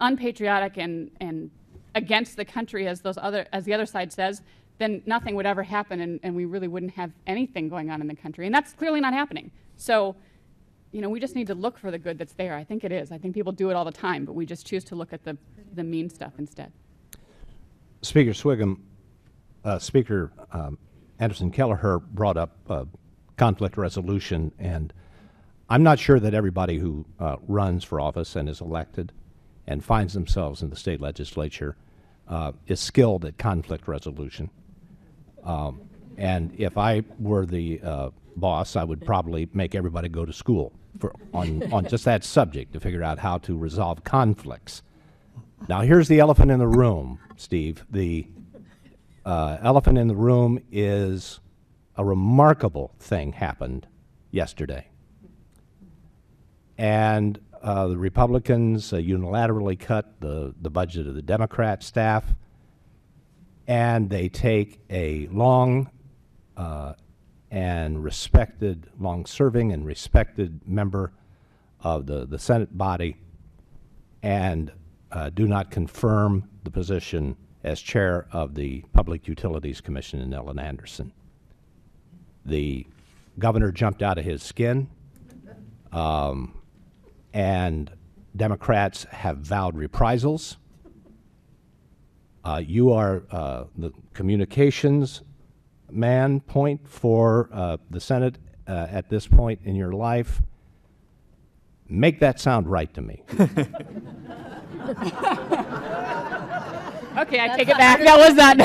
unpatriotic and against the country as the other side says, then nothing would ever happen, and we really wouldn't have anything going on in the country. And that's clearly not happening. So, we just need to look for the good that's there. I think it is. I think people do it all the time, but we just choose to look at the mean stuff instead. Speaker Sviggum, Speaker Anderson Kelliher brought up conflict resolution, and I'm not sure that everybody who runs for office and is elected and finds themselves in the state legislature is skilled at conflict resolution. And if I were the boss, I would probably make everybody go to school on just that subject to figure out how to resolve conflicts. Now, here's the elephant in the room, Steve. The elephant in the room is a remarkable thing happened yesterday. And the Republicans unilaterally cut the budget of the Democrat staff, and they take a long-serving and respected member of the Senate body and do not confirm the position as chair of the Public Utilities Commission in Ellen Anderson. The governor jumped out of his skin, and Democrats have vowed reprisals. You are the communications point for the Senate at this point in your life. Make that sound right to me. Okay, I take it back. That was not.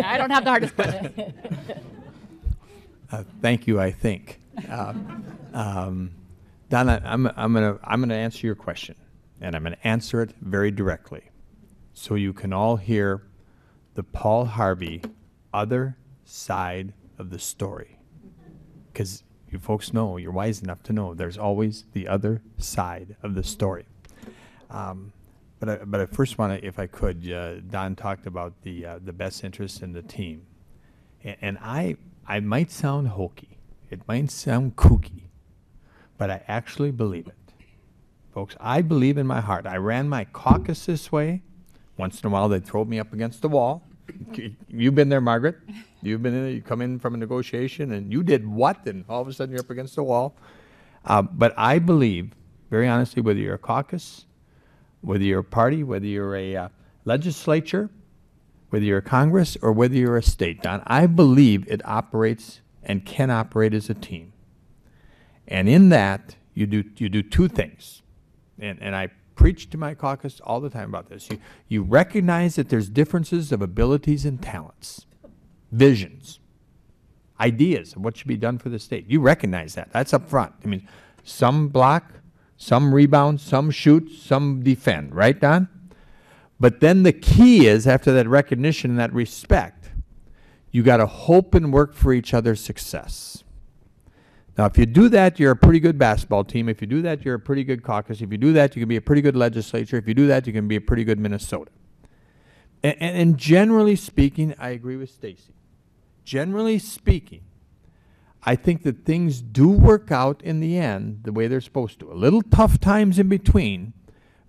I don't have the hardest question. Thank you, I think. Donna, I'm gonna answer your question, and I'm gonna answer it very directly, so you can all hear the Paul Harvey other side of the story. Because you folks know, you're wise enough to know, there's always the other side of the story. But I first want to, if I could, Don talked about the best interest in the team, and I might sound hokey, it might sound kooky, but I actually believe it. Folks, I believe in my heart. I ran my caucus this way. Once in a while, they'd throw me up against the wall. You've been there, Margaret. You've been in it. You come in from a negotiation, and you did what? And all of a sudden, you're up against the wall. But I believe, very honestly, whether you're a caucus, whether you're a party, whether you're a legislature, whether you're a Congress, or whether you're a state, Don, I believe it operates and can operate as a team. And in that, you do two things. And I preach to my caucus all the time about this. You recognize that there's differences of abilities and talents, visions, ideas of what should be done for the state. You recognize that. That's up front. I mean, some block, some rebound, some shoot, some defend, right, Don? But then the key is, after that recognition and that respect, you got to hope and work for each other's success. Now, if you do that, you're a pretty good basketball team. If you do that, you're a pretty good caucus. If you do that, you can be a pretty good legislature. If you do that, you can be a pretty good Minnesota. And generally speaking, I agree with Stacy. Generally speaking, I think that things do work out in the end the way they're supposed to. A little tough times in between,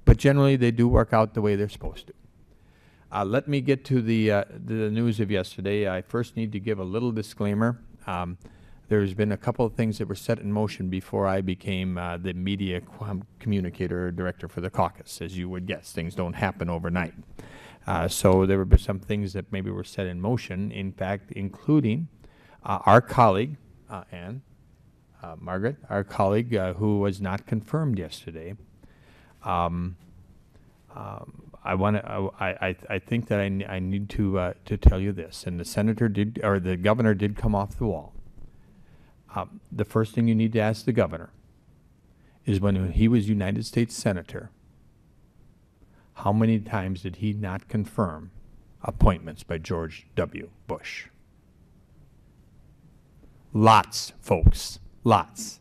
but generally they do work out the way they're supposed to. Let me get to the news of yesterday. I first need to give a little disclaimer. There's been a couple of things that were set in motion before I became the media communicator director for the caucus. As you would guess, things don't happen overnight. So there were some things that maybe were set in motion, in fact, including our colleague, Margaret, our colleague who was not confirmed yesterday. I think that I need to tell you this, and the governor did come off the wall. The first thing you need to ask the governor is, when he was United States Senator, how many times did he not confirm appointments by George W. Bush? Lots, folks, lots.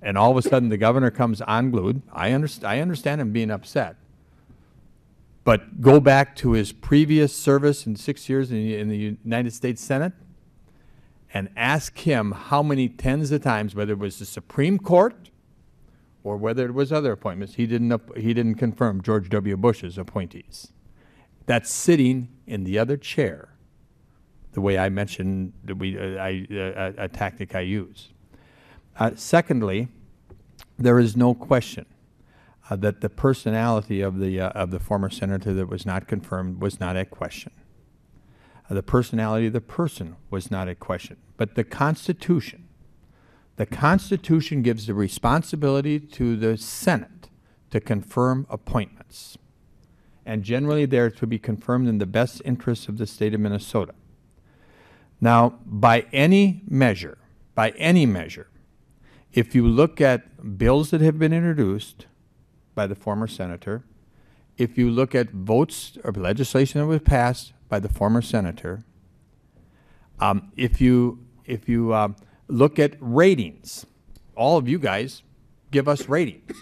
And all of a sudden the governor comes unglued. I understand him being upset. But go back to his previous service in 6 years in the United States Senate and ask him how many tens of times, whether it was the Supreme Court or whether it was other appointments, he didn't confirm George W. Bush's appointees. That's sitting in the other chair, the way I mentioned that a tactic I use. Secondly, there is no question that the personality of the former senator that was not confirmed was not at question. The personality of the person was not at question. But the Constitution gives the responsibility to the Senate to confirm appointments. And generally they're to be confirmed in the best interests of the state of Minnesota. Now, by any measure, if you look at bills that have been introduced by the former senator, if you look at votes or legislation that was passed by the former senator, if you look at ratings, all of you guys give us ratings.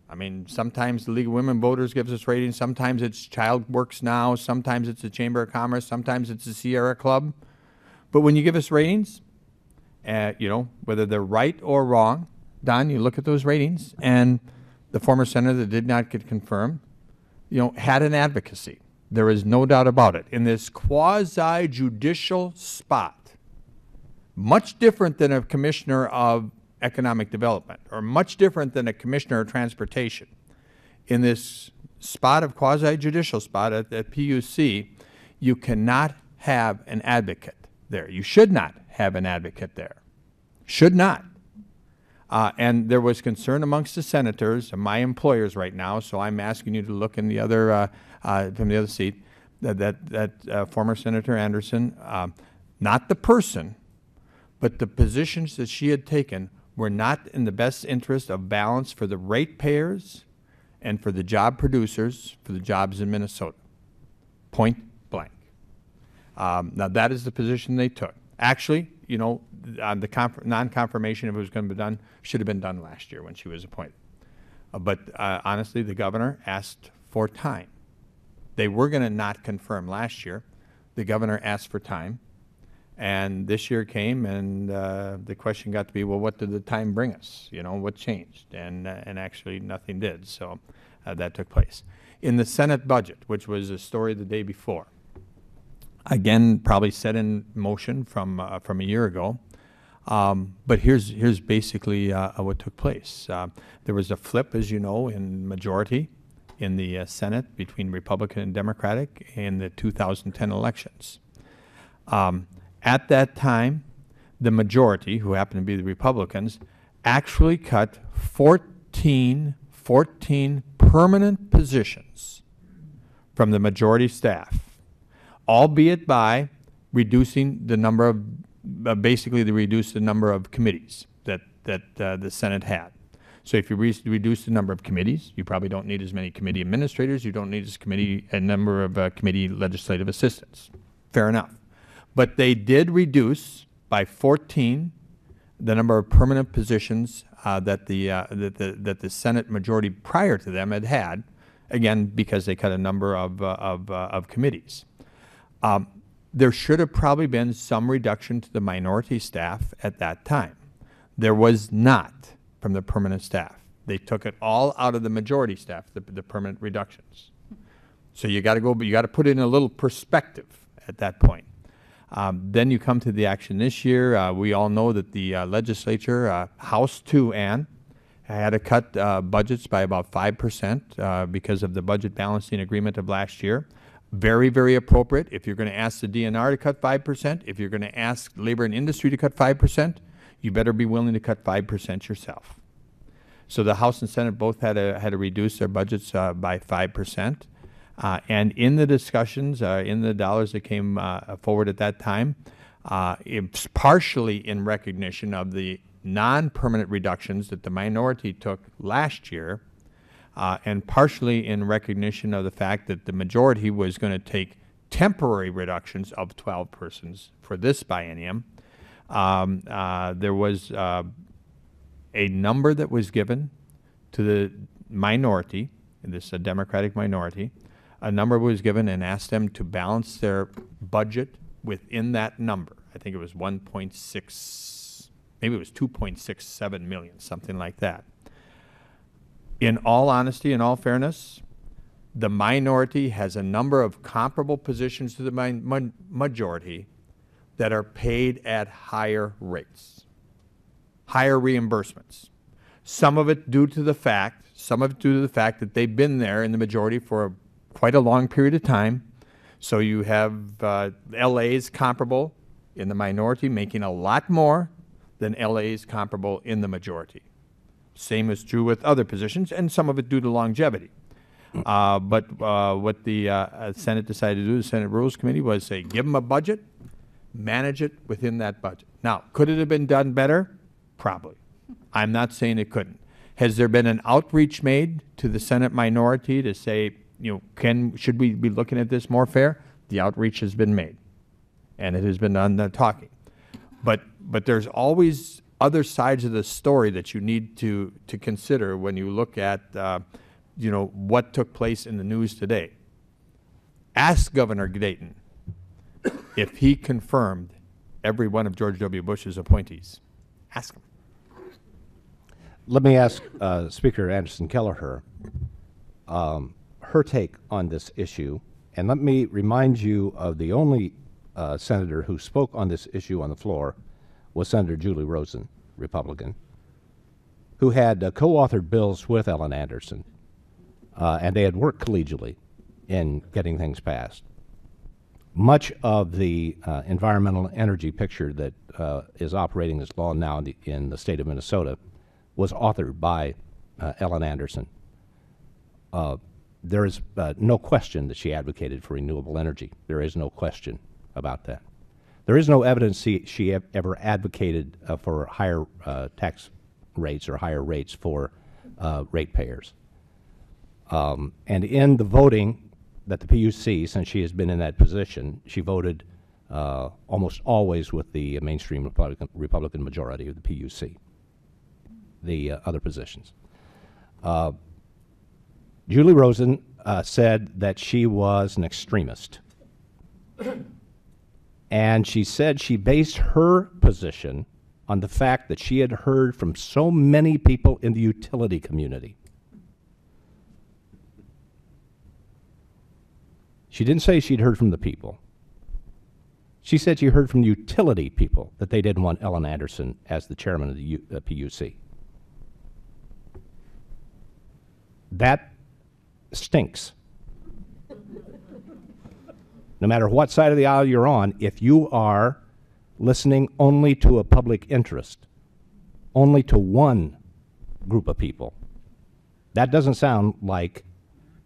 I mean, sometimes the League of Women Voters gives us ratings, sometimes it's Child Works Now, sometimes it's the Chamber of Commerce, sometimes it's the Sierra Club. But when you give us ratings, you know, whether they're right or wrong, Don, you look at those ratings, and the former senator that did not get confirmed, you know, had an advocacy. There is no doubt about it. In this quasi-judicial spot, much different than a commissioner of economic development, or much different than a commissioner of transportation. In this spot of quasi-judicial spot at PUC, you cannot have an advocate there. You should not have an advocate there. Should not. And there was concern amongst the senators, my employers right now, so I'm asking you to look in the other, from the other seat, that former Senator Anderson, not the person, but the positions that she had taken were not in the best interest of balance for the ratepayers and for the job producers, for the jobs in Minnesota. Point blank. Now that is the position they took. Actually, you know, the non-confirmation, if it was going to be done, should have been done last year when she was appointed. But honestly, the governor asked for time. They were going to not confirm last year. The governor asked for time. And this year came, and the question got to be, well, what did the time bring us? You know, what changed? And actually nothing did, so that took place. In the Senate budget, which was a story the day before, again, probably set in motion from a year ago, but here's basically what took place. There was a flip, as you know, in majority in the Senate between Republican and Democratic in the 2010 elections. At that time, the majority, who happened to be the Republicans, actually cut 14 permanent positions from the majority staff, albeit by reducing the number of, basically they reduced the number of committees that the Senate had. So if you reduce the number of committees, you probably don't need as many committee administrators, you don't need a number of committee legislative assistants. Fair enough. But they did reduce by 14 the number of permanent positions that the Senate majority prior to them had, again, because they cut a number of committees. There should have probably been some reduction to the minority staff at that time. There was not from the permanent staff. They took it all out of the majority staff, the permanent reductions. So you got to go, but you got to put it in a little perspective at that point. Then you come to the action this year. We all know that the legislature, House 2, Ann, had to cut budgets by about 5% because of the budget balancing agreement of last year. Very, very appropriate. If you're going to ask the DNR to cut 5%, if you're going to ask labor and industry to cut 5%, you better be willing to cut 5% yourself. So the House and Senate both had to reduce their budgets by 5%. And in the discussions, in the dollars that came forward at that time, it's partially in recognition of the non-permanent reductions that the minority took last year, and partially in recognition of the fact that the majority was going to take temporary reductions of 12 persons for this biennium. There was a number that was given to the minority, this Democratic minority. A number was given and asked them to balance their budget within that number. I think it was 1.6, maybe it was 2.67 million, something like that. In all honesty, in all fairness, The minority has a number of comparable positions to the majority that are paid at higher rates, higher reimbursements. Some of it due to the fact that they've been there in the majority for quite a long period of time. So you have LA's comparable in the minority making a lot more than LA's comparable in the majority. Same is true with other positions, and some of it due to longevity. But what the Senate decided to do, the Senate Rules Committee, was say, give them a budget, manage it within that budget. Now, could it have been done better? Probably. I'm not saying it couldn't. Has there been an outreach made to the Senate minority to say, should we be looking at this more fair? The outreach has been made, and it has been done talking. But there's always other sides of the story that you need to consider when you look at what took place in the news today. Ask Governor Dayton if he confirmed every one of George W. Bush's appointees. Ask him. Let me ask Speaker Anderson Kelliher her take on this issue, and let me remind you of the only senator who spoke on this issue on the floor was Senator Julie Rosen, Republican, who had co-authored bills with Ellen Anderson, and they had worked collegially in getting things passed. Much of the environmental energy picture that is operating as law now in the state of Minnesota was authored by Ellen Anderson. There is no question that she advocated for renewable energy. There is no question about that. There is no evidence she ever advocated for higher tax rates or higher rates for ratepayers. And in the voting that the PUC, since she has been in that position, she voted almost always with the mainstream Republican majority of the PUC, the other positions. Julie Rosen said that she was an extremist. And she said she based her position on the fact that she had heard from so many people in the utility community. She didn't say she'd heard from the people. She said she heard from the utility people that they didn't want Ellen Anderson as the chairman of the PUC. That stinks. No matter what side of the aisle you're on, if you are listening only to a public interest, only to one group of people, that doesn't sound like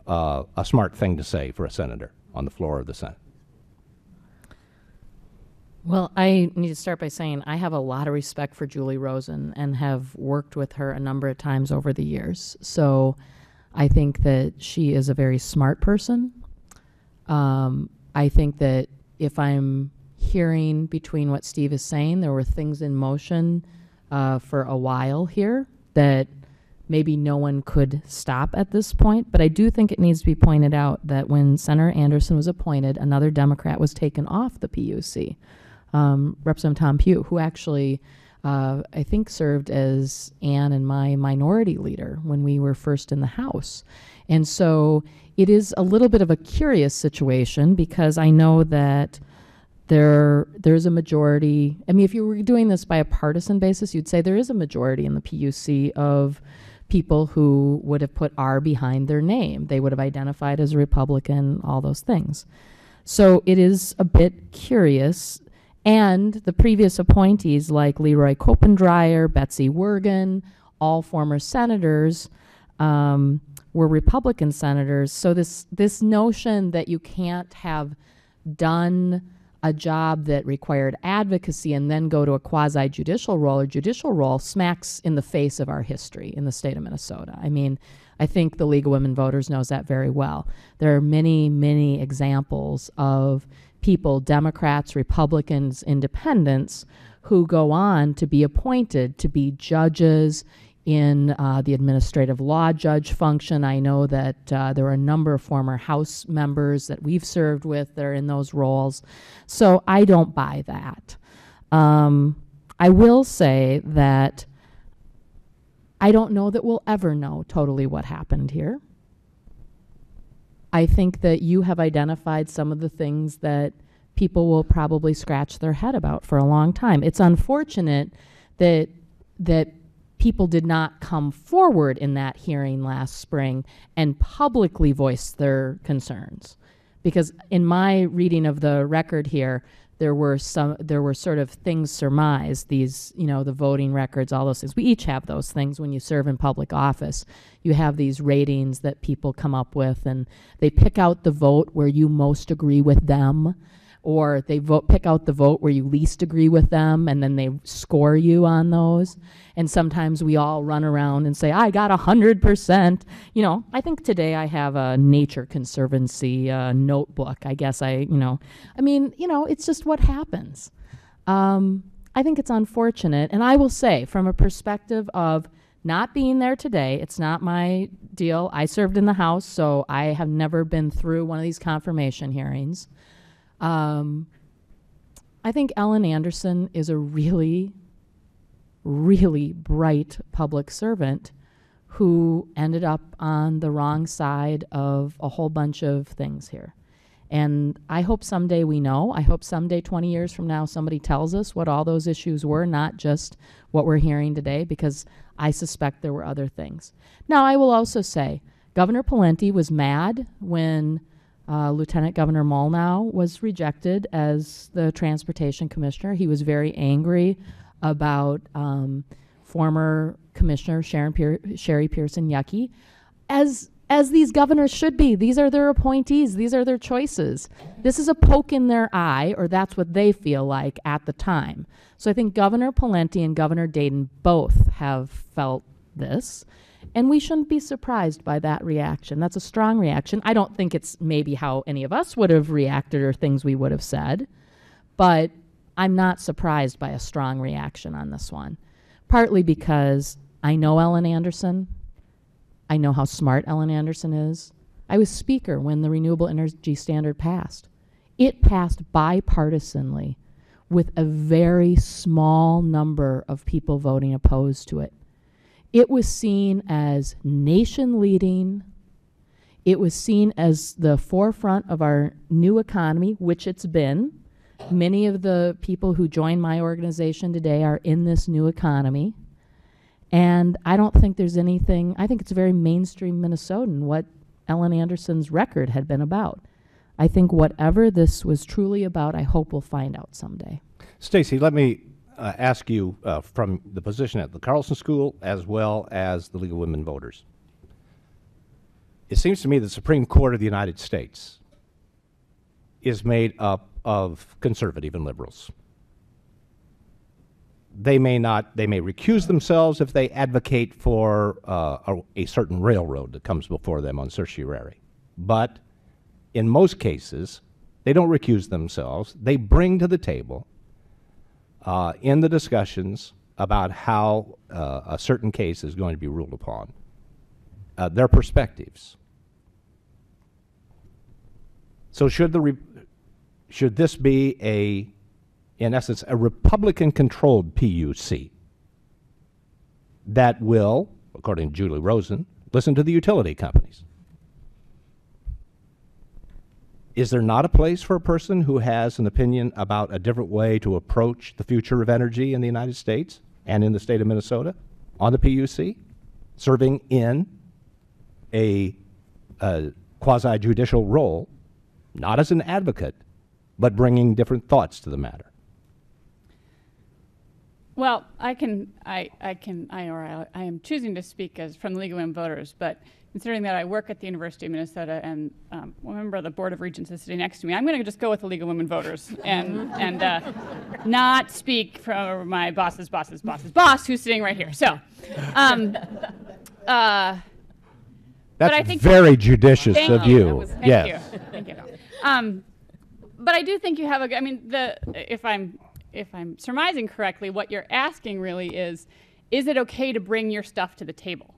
a smart thing to say for a senator on the floor of the Senate. Well, I need to start by saying I have a lot of respect for Julie Rosen and have worked with her a number of times over the years. So I think that she is a very smart person. I think that if I'm hearing between what Steve is saying, there were things in motion for a while here that maybe no one could stop at this point. But I do think it needs to be pointed out that when Senator Anderson was appointed, another Democrat was taken off the PUC, Representative Tom Pugh, who actually I think served as Ann and my minority leader when we were first in the House. And so it is a little bit of a curious situation because I know that there's a majority. I mean, if you were doing this by a partisan basis, you'd say there is a majority in the PUC of people who would have put R behind their name. They would have identified as a Republican, all those things. So it is a bit curious. And the previous appointees like Leroy Kopendreyer, Betsy Wergen, all former senators, were Republican senators. So this notion that you can't have done a job that required advocacy and then go to a quasi-judicial role or judicial role smacks in the face of our history in the state of Minnesota. I mean, I think the League of Women Voters knows that very well. There are many, many examples of people, Democrats, Republicans, independents, who go on to be appointed to be judges in the administrative law judge function. I know that there are a number of former House members that we've served with that are in those roles. So I don't buy that. I will say that I don't know that we'll ever know totally what happened here. I think that you have identified some of the things that people will probably scratch their head about for a long time. It's unfortunate that people did not come forward in that hearing last spring and publicly voice their concerns. Because in my reading of the record here, there were sort of things surmised, these, the voting records, all those things. We each have those things when you serve in public office. You have these ratings that people come up with, and they pick out the vote where you most agree with them, or they pick out the vote where you least agree with them, and then they score you on those. And sometimes we all run around and say, I got 100%. I think today I have a Nature Conservancy notebook. I guess it's just what happens. I think it's unfortunate. And I will say, from a perspective of not being there today, it's not my deal. I served in the House, so I have never been through one of these confirmation hearings. I think Ellen Anderson is a really, really bright public servant who ended up on the wrong side of a whole bunch of things here. And I hope someday we know. I hope someday, 20 years from now, somebody tells us what all those issues were, not just what we're hearing today, because I suspect there were other things. Now, I will also say, Governor Pawlenty was mad when Lieutenant Governor Molnow was rejected as the transportation commissioner. He was very angry about former Commissioner Sherry Pearson-Yucky, as these governors should be. These are their appointees. These are their choices. This is a poke in their eye, or that's what they feel like at the time. So I think Governor Pawlenty and Governor Dayton both have felt this. And we shouldn't be surprised by that reaction. That's a strong reaction. I don't think it's maybe how any of us would have reacted or things we would have said, but I'm not surprised by a strong reaction on this one, partly because I know Ellen Anderson. I know how smart Ellen Anderson is. I was speaker when the Renewable Energy Standard passed. It passed bipartisanly with a very small number of people voting opposed to it. It was seen as nation-leading. It was seen as the forefront of our new economy, which it's been. Many of the people who joined my organization today are in this new economy. And I don't think there's anything, I think it's very mainstream Minnesotan what Ellen Anderson's record had been about. I think whatever this was truly about, I hope we'll find out someday. Stacy, let me ask you from the position at the Carlson School as well as the League of Women Voters. It seems to me the Supreme Court of the United States is made up of conservative and liberals. They may recuse themselves if they advocate for a certain railroad that comes before them on certiorari. But in most cases, they don't recuse themselves. They bring to the table in the discussions about how a certain case is going to be ruled upon, their perspectives. So should this be in essence, a Republican-controlled PUC that will, according to Julie Rosen, listen to the utility companies? Is there not a place for a person who has an opinion about a different way to approach the future of energy in the United States and in the state of Minnesota on the PUC, serving in a quasi-judicial role, not as an advocate, but bringing different thoughts to the matter? Well, I am choosing to speak as from the League of Women Voters, but considering that I work at the University of Minnesota and one member of the Board of Regents is sitting next to me, I'm going to just go with the League of Women Voters and not speak for my boss's boss's boss's boss, who's sitting right here. So, that's but I think very judicious of you. Thank you. But I do think you have a. I mean, if I'm surmising correctly, what you're asking really is it okay to bring your stuff to the table?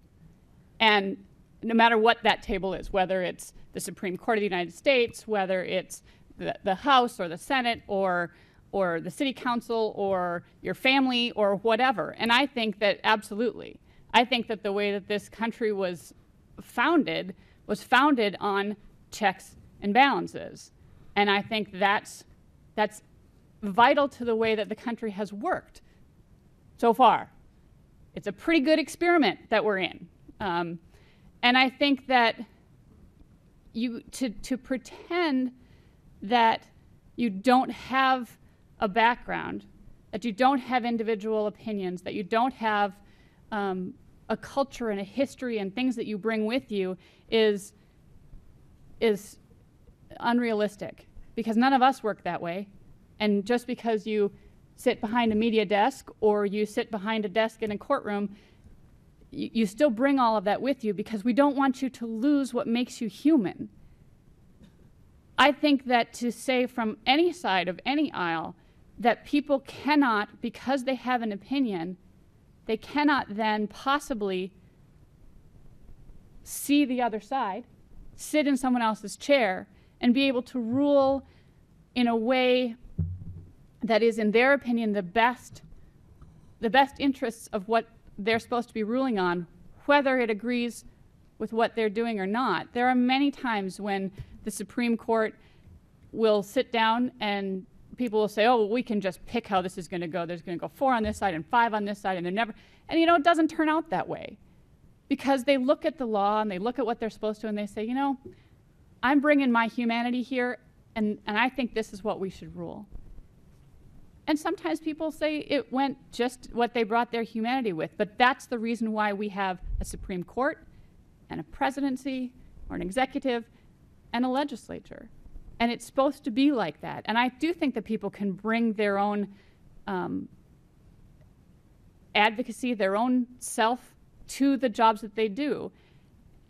And no matter what that table is, whether it's the Supreme Court of the United States, whether it's the House or the Senate or the City Council or your family or whatever. And I think that absolutely. I think that the way that this country was founded on checks and balances. And I think that's vital to the way that the country has worked so far. It's a pretty good experiment that we're in. And I think that to pretend that you don't have a background, that you don't have individual opinions, that you don't have a culture and a history and things that you bring with you is unrealistic, because none of us work that way. And just because you sit behind a media desk or you sit behind a desk in a courtroom, you still bring all of that with you, because we don't want you to lose what makes you human. I think that to say from any side of any aisle that people cannot, because they have an opinion, they cannot then possibly see the other side, sit in someone else's chair, and be able to rule in a way that is, in their opinion, the best interests of what they're supposed to be ruling on, whether it agrees with what they're doing or not. There are many times when the Supreme Court will sit down and people will say, oh, well, we can just pick how this is going to go. There's going to go 4 on this side and 5 on this side, and they're never, and you know, it doesn't turn out that way, because they look at the law and they look at what they're supposed to, and they say, you know, I'm bringing my humanity here, and I think this is what we should rule. And sometimes people say it went just what they brought their humanity with, but that's the reason why we have a Supreme Court and a presidency or an executive and a legislature. And it's supposed to be like that. And I do think that people can bring their own advocacy, their own self to the jobs that they do.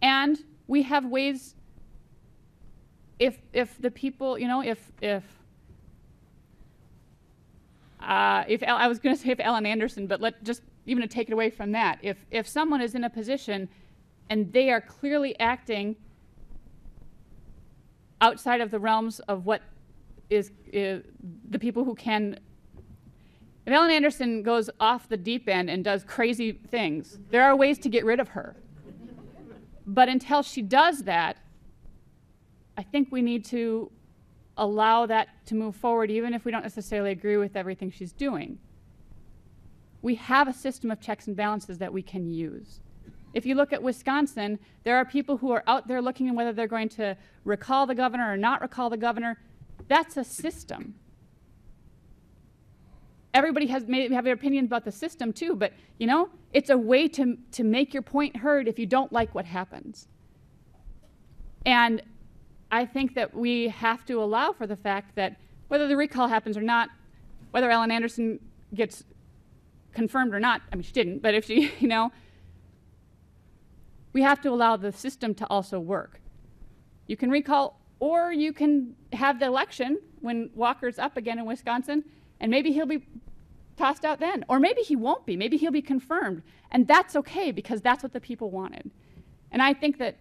And we have ways, if the people, you know, if I was going to say if Ellen Anderson, but even to take it away from that, if someone is in a position and they are clearly acting outside of the realms of what is the people who can, if Ellen Anderson goes off the deep end and does crazy things, there are ways to get rid of her. But until she does that, I think we need to allow that to move forward, even if we don't necessarily agree with everything she's doing. We have a system of checks and balances that we can use. If you look at Wisconsin, there are people who are out there looking at whether they're going to recall the governor or not recall the governor. That's a system. Everybody may have their opinions about the system too, but you know, it's a way to make your point heard if you don't like what happens. And I think that we have to allow for the fact that whether the recall happens or not, whether Ellen Anderson gets confirmed or not, I mean, she didn't, but if she, you know, we have to allow the system to also work. You can recall, or you can have the election when Walker's up again in Wisconsin, and maybe he'll be tossed out then. Or maybe he won't be. Maybe he'll be confirmed. And that's okay, because that's what the people wanted. And I think that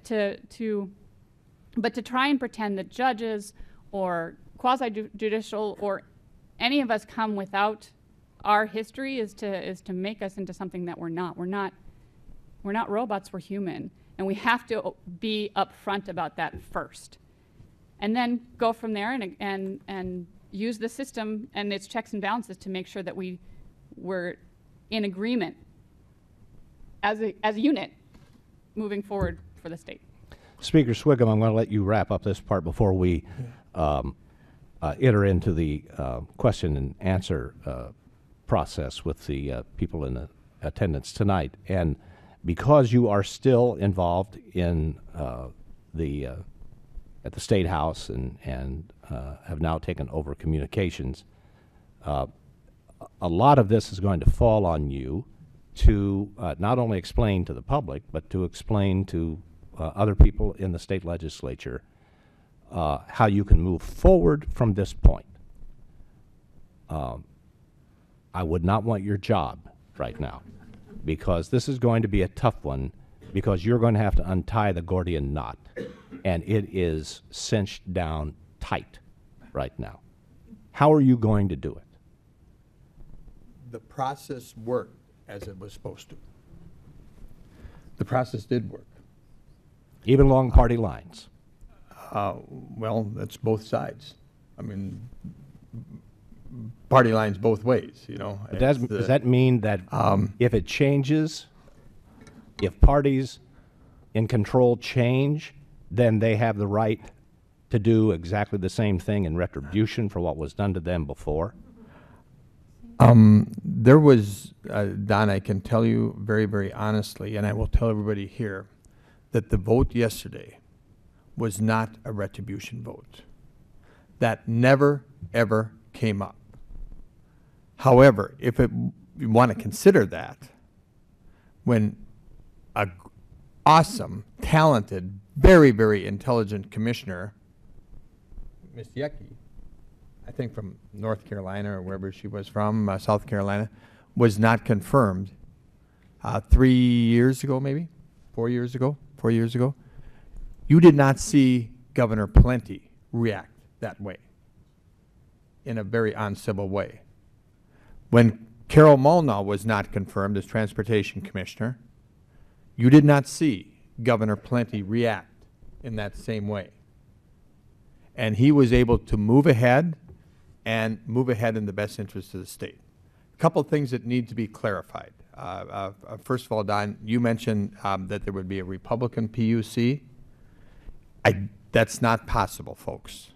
but to try and pretend that judges or quasi-judicial or any of us come without our history is to make us into something that we're not. We're not robots, we're human. And we have to be upfront about that first. And then go from there and use the system and its checks and balances to make sure that we're in agreement as a unit moving forward for the state. Speaker Sviggum, I'm going to let you wrap up this part before we enter into the question and answer process with the people in attendance tonight. And because you are still involved in at the State House and have now taken over communications, a lot of this is going to fall on you to not only explain to the public, but to explain to other people in the state legislature how you can move forward from this point. I would not want your job right now, because this is going to be a tough one, because you're going to have to untie the Gordian knot, and it is cinched down tight right now. How are you going to do it? The process worked as it was supposed to. The process did work. Even along party lines? Well, that's both sides. I mean, party lines both ways, you know. But does that mean that if it changes, if parties in control change, then they have the right to do exactly the same thing in retribution for what was done to them before? There was, Don, I can tell you very, very honestly, and I will tell everybody here, that the vote yesterday was not a retribution vote. That never, ever came up. However, if you want to consider that, when a awesome, talented, very, very intelligent commissioner, Ms. Yecke, I think from North Carolina or wherever she was from, South Carolina, was not confirmed 3 years ago, maybe 4 years ago, you did not see Governor Plenty react that way, in a very uncivil way. When Carol Molnar was not confirmed as Transportation Commissioner, you did not see Governor Plenty react in that same way. And he was able to move ahead, and move ahead in the best interest of the state. A couple things that need to be clarified. First of all, Don, you mentioned that there would be a Republican PUC. That's not possible, folks.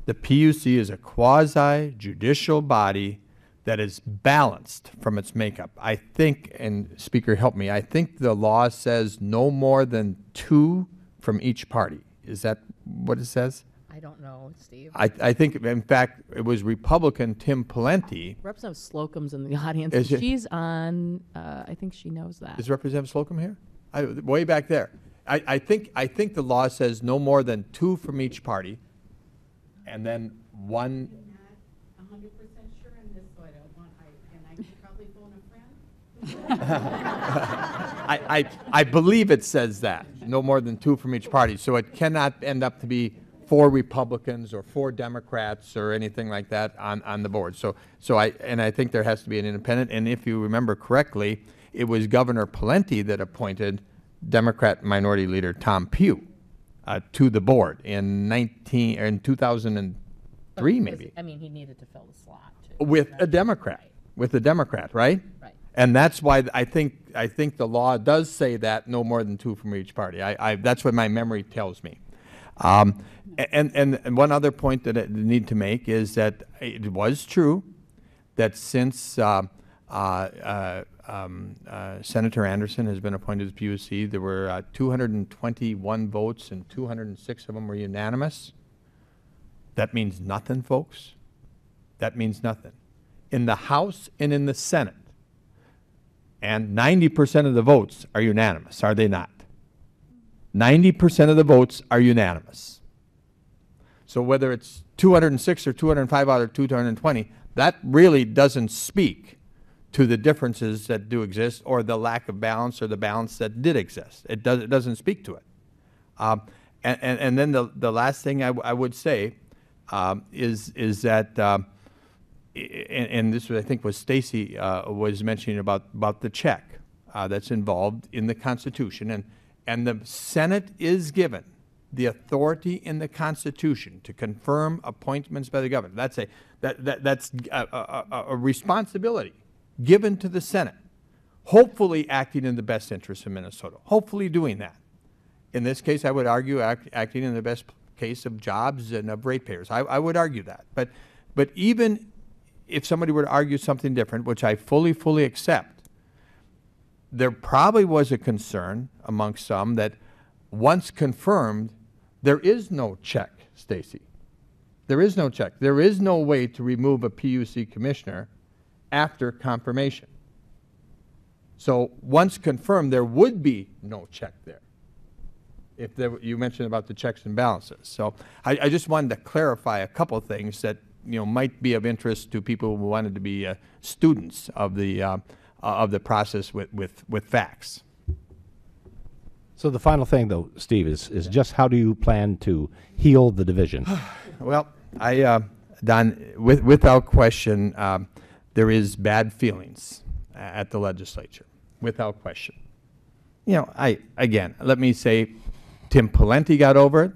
The PUC is a quasi-judicial body that is balanced from its makeup. I think, and Speaker, help me, I think the law says no more than 2 from each party. Is that what it says? I don't know, Steve. I think, in fact, it was Republican Tim Pawlenty. Representative Slocum's in the audience. Is it? She's on, I think she knows that. Is Representative Slocum here? Way back there. I think the law says no more than 2 from each party, and then 1. I'm not 100% sure on this, so I don't want, and I could probably phone a friend. I believe it says that, no more than 2 from each party. So it cannot end up to be 4 Republicans or 4 Democrats or anything like that on the board. So I think there has to be an independent. And if you remember correctly, it was Governor Pawlenty that appointed Democrat Minority Leader Tom Pugh to the board in 2003, maybe. I mean, he needed to fill the slot too. With a Democrat. Right. With a Democrat, right? Right. And that's why I think the law does say that no more than 2 from each party. That's what my memory tells me. And one other point that I need to make is that it was true that since Senator Anderson has been appointed to the PUC, there were 221 votes and 206 of them were unanimous. That means nothing, folks. That means nothing. In the House and in the Senate, and 90% of the votes are unanimous, are they not? 90% of the votes are unanimous. So whether it's 206 or 205 out of 220, that really doesn't speak to the differences that do exist or the lack of balance or the balance that did exist. It doesn't speak to it. And then the last thing I would say is that, and this was, I think was Stacy was mentioning about the check that's involved in the Constitution, and the Senate is given the authority in the Constitution to confirm appointments by the governor. That's a responsibility given to the Senate, hopefully acting in the best interest of Minnesota, hopefully doing that. In this case, I would argue acting in the best case of jobs and of ratepayers. I would argue that. But even if somebody were to argue something different, which I fully accept, there probably was a concern amongst some that once confirmed, there is no check, Stacy. There is no check. There is no way to remove a PUC commissioner after confirmation. So once confirmed, there would be no check there. If there, you mentioned about the checks and balances. So I just wanted to clarify a couple of things that might be of interest to people who wanted to be students of the process with facts. So the final thing, though, Steve, is just how do you plan to heal the division? Well, Don, without question, there is bad feelings at the legislature, without question. Again, let me say, Tim Pawlenty got over it.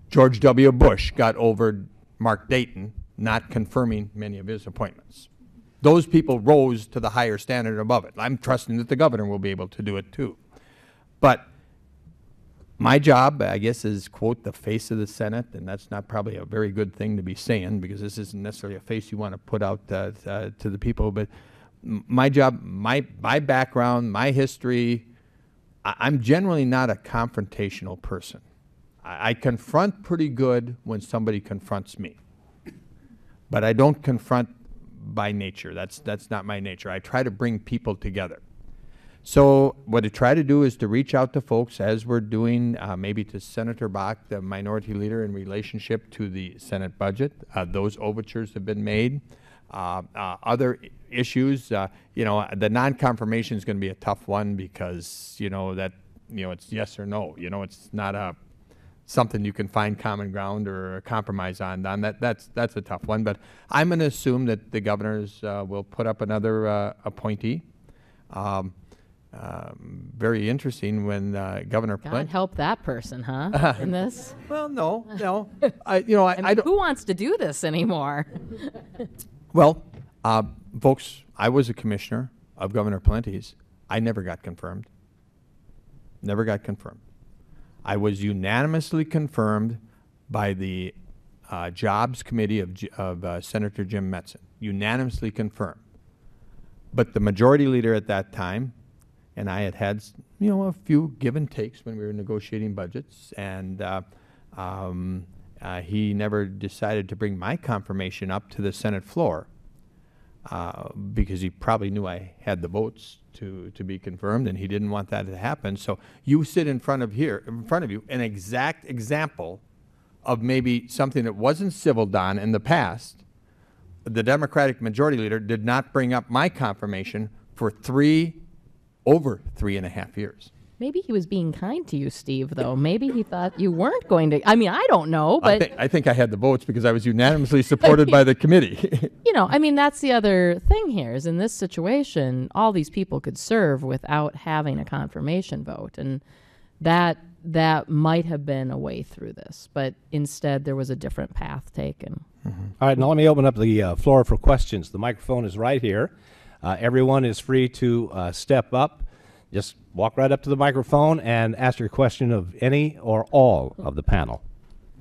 George W. Bush got over Mark Dayton not confirming many of his appointments. Those people rose to the higher standard above it. I'm trusting that the governor will be able to do it too. But my job, I guess, is, quote, the face of the Senate, and that's not probably a very good thing to be saying, because this isn't necessarily a face you want to put out to the people. But my job, my background, my history, I'm generally not a confrontational person. I confront pretty good when somebody confronts me. But I don't confront by nature. That's not my nature. I try to bring people together. So what I try to do is to reach out to folks, as we're doing maybe to Senator Bach, the minority leader, in relationship to the Senate budget. Those overtures have been made. Other issues, you know, the non-confirmation is going to be a tough one, because, you know, that, you know, it's yes or no. You know, it's not something you can find common ground or a compromise on. That's a tough one. But I'm going to assume that the governors will put up another appointee. Very interesting when Governor God Plint. help that person, huh? In this. Well, no. I don't. Who wants to do this anymore? Well, folks, I was a commissioner of Governor Plenty's. I never got confirmed. Never got confirmed. I was unanimously confirmed by the Jobs Committee of Senator Jim Metzen. Unanimously confirmed. But the majority leader at that time, and I had you know, a few give and takes when we were negotiating budgets, and he never decided to bring my confirmation up to the Senate floor, because he probably knew I had the votes to be confirmed, and he didn't want that to happen. So you sit in front of you, an exact example of maybe something that wasn't civil done in the past. The Democratic majority leader did not bring up my confirmation for over 3.5 years. Maybe he was being kind to you, Steve, though. Maybe he thought you weren't going to. I mean, I don't know, but I think I had the votes because I was unanimously supported by the committee. you know, I mean, that's the other thing here is in this situation, all these people could serve without having a confirmation vote. And that might have been a way through this. But instead, there was a different path taken. Mm-hmm. All right, now let me open up the floor for questions. The microphone is right here. Everyone is free to step up. Just walk right up to the microphone and ask your question of any or all of the panel.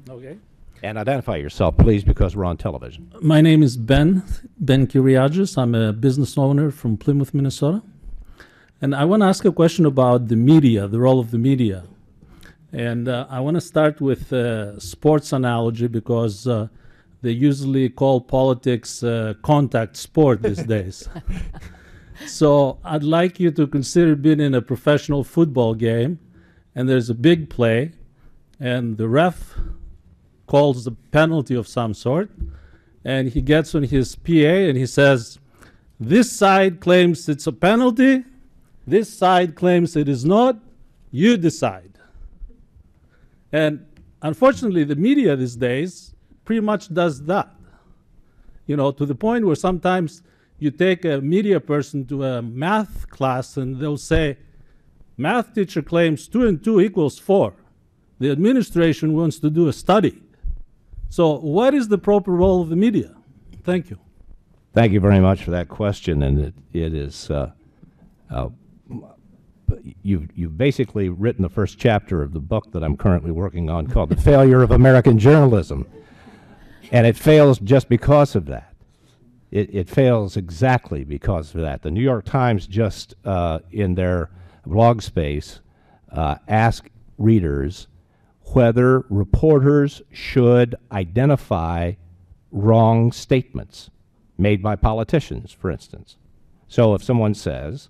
Okay. And identify yourself, please, because we're on television. My name is Ben Kyriagis. I'm a business owner from Plymouth, Minnesota. And I want to ask a question about the media, the role of the media. And I want to start with a sports analogy because they usually call politics contact sport these days. So I'd like you to consider being in a professional football game, and there's a big play, and the ref calls a penalty of some sort, and he gets on his PA and he says, this side claims it's a penalty, this side claims it is not, you decide. And unfortunately, the media these days pretty much does that, you know, to the point where sometimes you take a media person to a math class and they'll say, math teacher claims 2 and 2 equals 4. The administration wants to do a study. So what is the proper role of the media? Thank you. Thank you very much for that question. And it is, you've basically written the first chapter of the book that I'm currently working on called The Failure of American Journalism. And it fails just because of that. It fails exactly because of that. The New York Times just, in their blog space, asked readers whether reporters should identify wrong statements made by politicians, for instance. So if someone says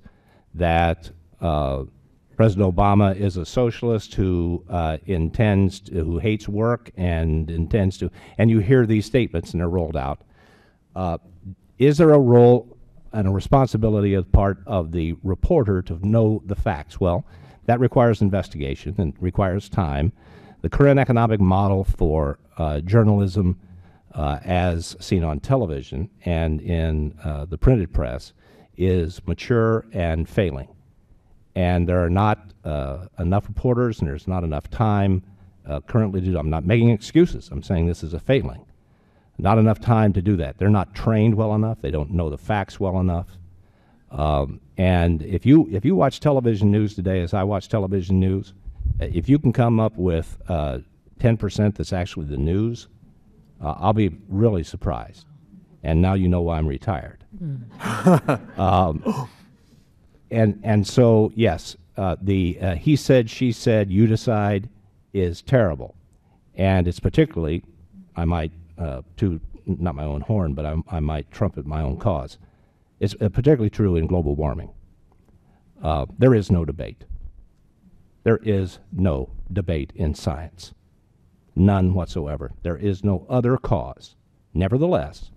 that President Obama is a socialist who who hates work and intends to, and you hear these statements and they're rolled out, is there a role and a responsibility as part of the reporter to know the facts? Well, that requires investigation and requires time. The current economic model for journalism as seen on television and in the printed press is mature and failing. And there are not enough reporters and there's not enough time currently do. I'm not making excuses. I'm saying this is a failing. Not enough time to do that. They're not trained well enough. They don't know the facts well enough. And if you watch television news today, as I watch television news, if you can come up with 10% that's actually the news, I'll be really surprised. And now you know why I'm retired. And so, yes, the he said, she said, you decide is terrible. And it's particularly, I might, to not my own horn, but I might trumpet my own cause. It's particularly true in global warming. There is no debate. There is no debate in science. None whatsoever. There is no other cause. Nevertheless,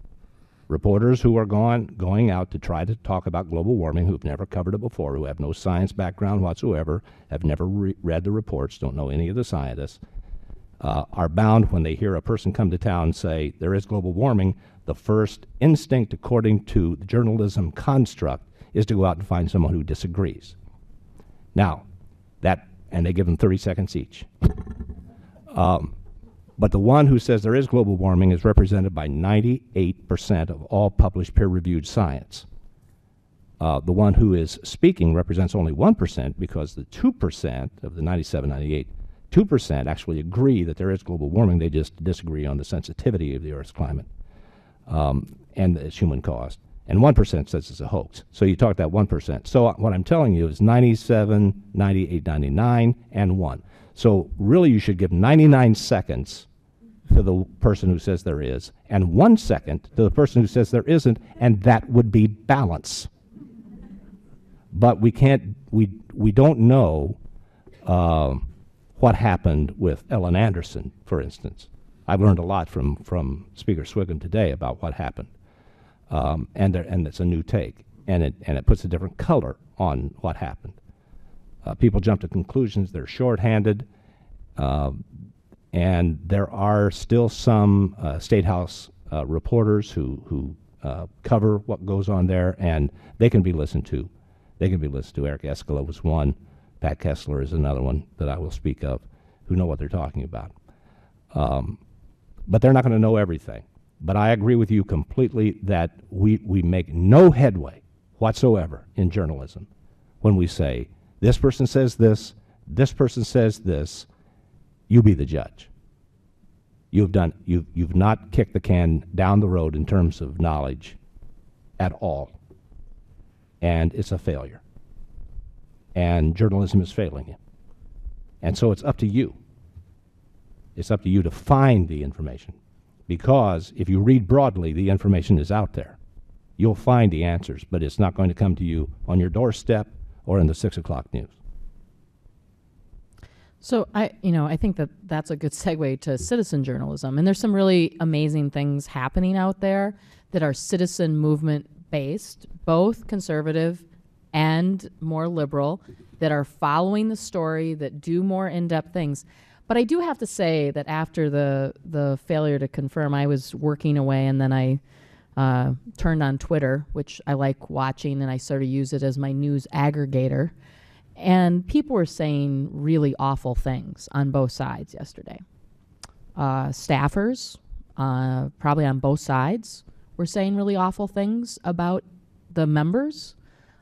reporters who are going out to try to talk about global warming, who've never covered it before, who have no science background whatsoever, have never read the reports, don't know any of the scientists, are bound, when they hear a person come to town say there is global warming, the first instinct, according to the journalism construct, is to go out and find someone who disagrees. Now, and they give them 30 seconds each. But the one who says there is global warming is represented by 98% of all published peer-reviewed science. The one who is speaking represents only 1%, because the 2% of the 97, 98, 2% actually agree that there is global warming. They just disagree on the sensitivity of the Earth's climate and it's human caused. And 1% says it's a hoax. So you talk that 1%. So what I'm telling you is 97, 98, 99, and 1. So really you should give 99 seconds to the person who says there is, and 1 second to the person who says there isn't, and that would be balance. But we don't know what happened with Ellen Anderson, for instance. I've learned a lot from Speaker Sviggum today about what happened. And it's a new take, and it puts a different color on what happened. People jump to conclusions. They're shorthanded, and there are still some State House reporters who cover what goes on there, and they can be listened to. They can be listened to. Eric Escala was one. Pat Kessler is another one that I will speak of, who know what they're talking about. But they're not going to know everything. But I agree with you completely that we make no headway whatsoever in journalism when we say, this person says this person says this, you be the judge. You've not kicked the can down the road in terms of knowledge at all. And it's a failure. And journalism is failing you. And so it's up to you. It's up to you to find the information. Because if you read broadly, the information is out there. You'll find the answers, but it's not going to come to you on your doorstep or in the 6 o'clock news. So I think that's a good segue to citizen journalism. And there's some really amazing things happening out there that are citizen movement based, both conservative and more liberal, that are following the story, that do more in-depth things. But I do have to say that after the failure to confirm, I was working away, and then I turned on Twitter, which I like watching, and I sort of use it as my news aggregator. And people were saying really awful things on both sides yesterday. Staffers, probably on both sides, were saying really awful things about the members.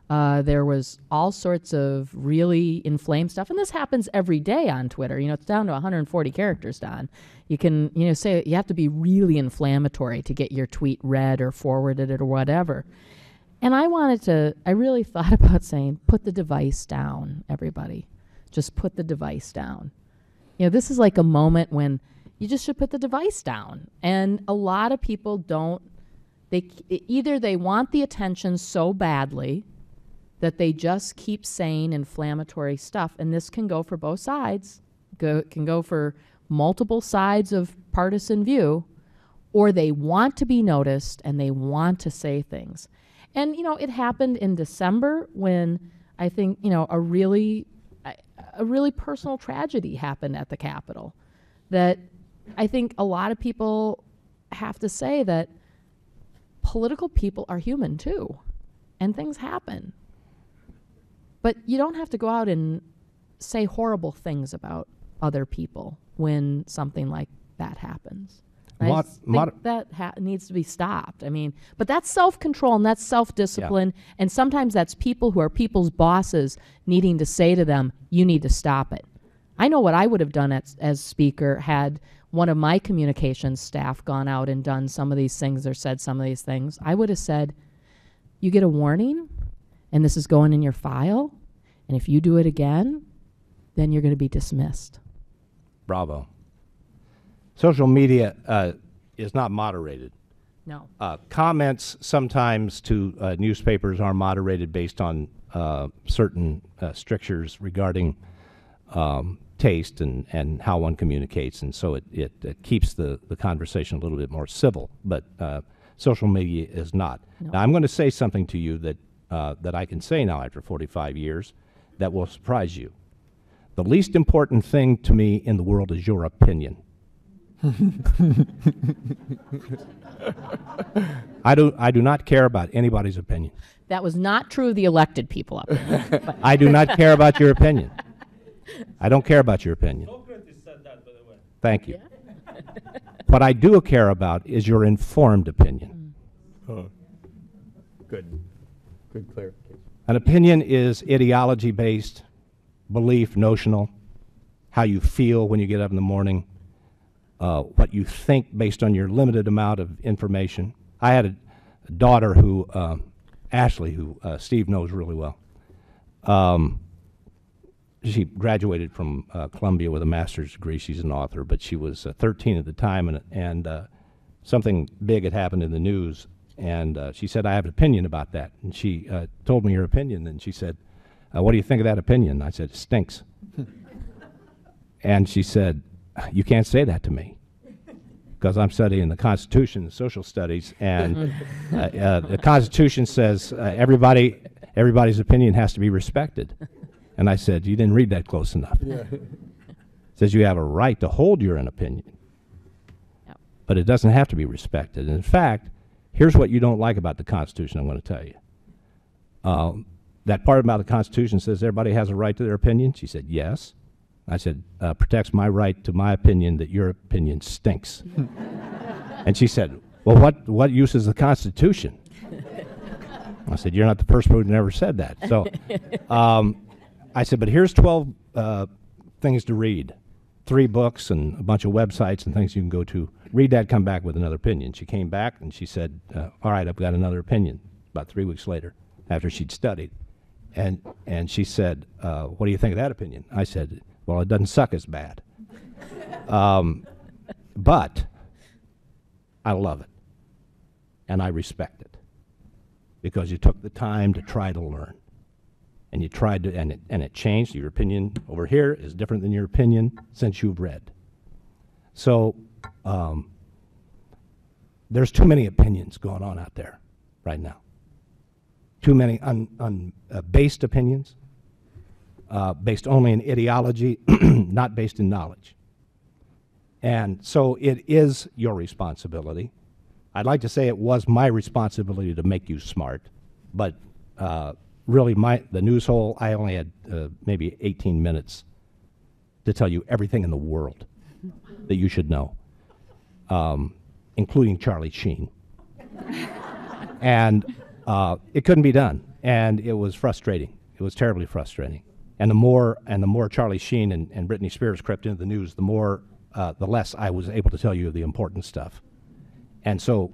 There was all sorts of really inflamed stuff, and this happens every day on Twitter. It's down to 140 characters, Don. You can, say you have to be really inflammatory to get your tweet read or forwarded or whatever. And I really thought about saying, put the device down, everybody. Just put the device down. This is like a moment when you just should put the device down. And a lot of people don't, either they want the attention so badly that they just keep saying inflammatory stuff, and this can go for both sides, can go for multiple sides of partisan view, or they want to be noticed and they want to say things. And, it happened in December when I think, a really personal tragedy happened at the Capitol that I think a lot of people have to say that political people are human too, and things happen. But you don't have to go out and say horrible things about other people when something like that happens. I Mod- just mod- think that needs to be stopped. I mean, but that's self-control and that's self-discipline, and sometimes that's people who are people's bosses needing to say to them, you need to stop it. I know what I would have done as speaker had one of my communications staff gone out and done some of these things or said some of these things. I would have said, you get a warning, and this is going in your file, and if you do it again, then you're going to be dismissed. Bravo. Social media is not moderated. No. Comments sometimes to newspapers are moderated based on certain strictures regarding taste and how one communicates, and so it keeps the conversation a little bit more civil, but social media is not. No. Now, I'm going to say something to you that I can say now after 45 years that will surprise you. The least important thing to me in the world is your opinion. I do not care about anybody's opinion. That was not true of the elected people up there. I do not care about your opinion. I don't care about your opinion. Socrates said that, by the way. Thank you. What I do care about is your informed opinion. Oh, good. Good clarification. An opinion is ideology-based, belief, notional, how you feel when you get up in the morning, what you think based on your limited amount of information. I had a daughter who, Ashley, who Steve knows really well. She graduated from Columbia with a master's degree. She's an author, but she was 13 at the time, and something big had happened in the news, and she said, I have an opinion about that. And she told me her opinion, and she said, what do you think of that opinion? I said, it stinks. And she said, you can't say that to me, because I'm studying the Constitution and social studies, and the Constitution says everybody's opinion has to be respected. And I said, you didn't read that close enough. It says you have a right to hold your own opinion, but it doesn't have to be respected. And in fact, here's what you don't like about the Constitution, I'm going to tell you. That part about the Constitution says everybody has a right to their opinion. She said, yes. I said, protects my right to my opinion that your opinion stinks. And she said, well, what use is the Constitution? I said, you're not the first person who ever said that. So I said, but here's 12 things to read, 3 books and a bunch of websites and things you can go to. Read that, come back with another opinion. She came back and she said, all right, I've got another opinion, about 3 weeks later, after she'd studied. And she said, what do you think of that opinion? I said, well, it doesn't suck as bad. But I love it, and I respect it, because you took the time to try to learn. And you tried to, and it changed. Your opinion over here is different than your opinion since you've read. So there's too many opinions going on out there right now. Too many based opinions, based only in ideology, not based in knowledge. And so it is your responsibility. I'd like to say it was my responsibility to make you smart, but really the news hole, I only had maybe 18 minutes to tell you everything in the world that you should know, including Charlie Sheen. And it couldn't be done, and it was frustrating. It was terribly frustrating. And the more Charlie Sheen and Britney Spears crept into the news, the less I was able to tell you the important stuff. And so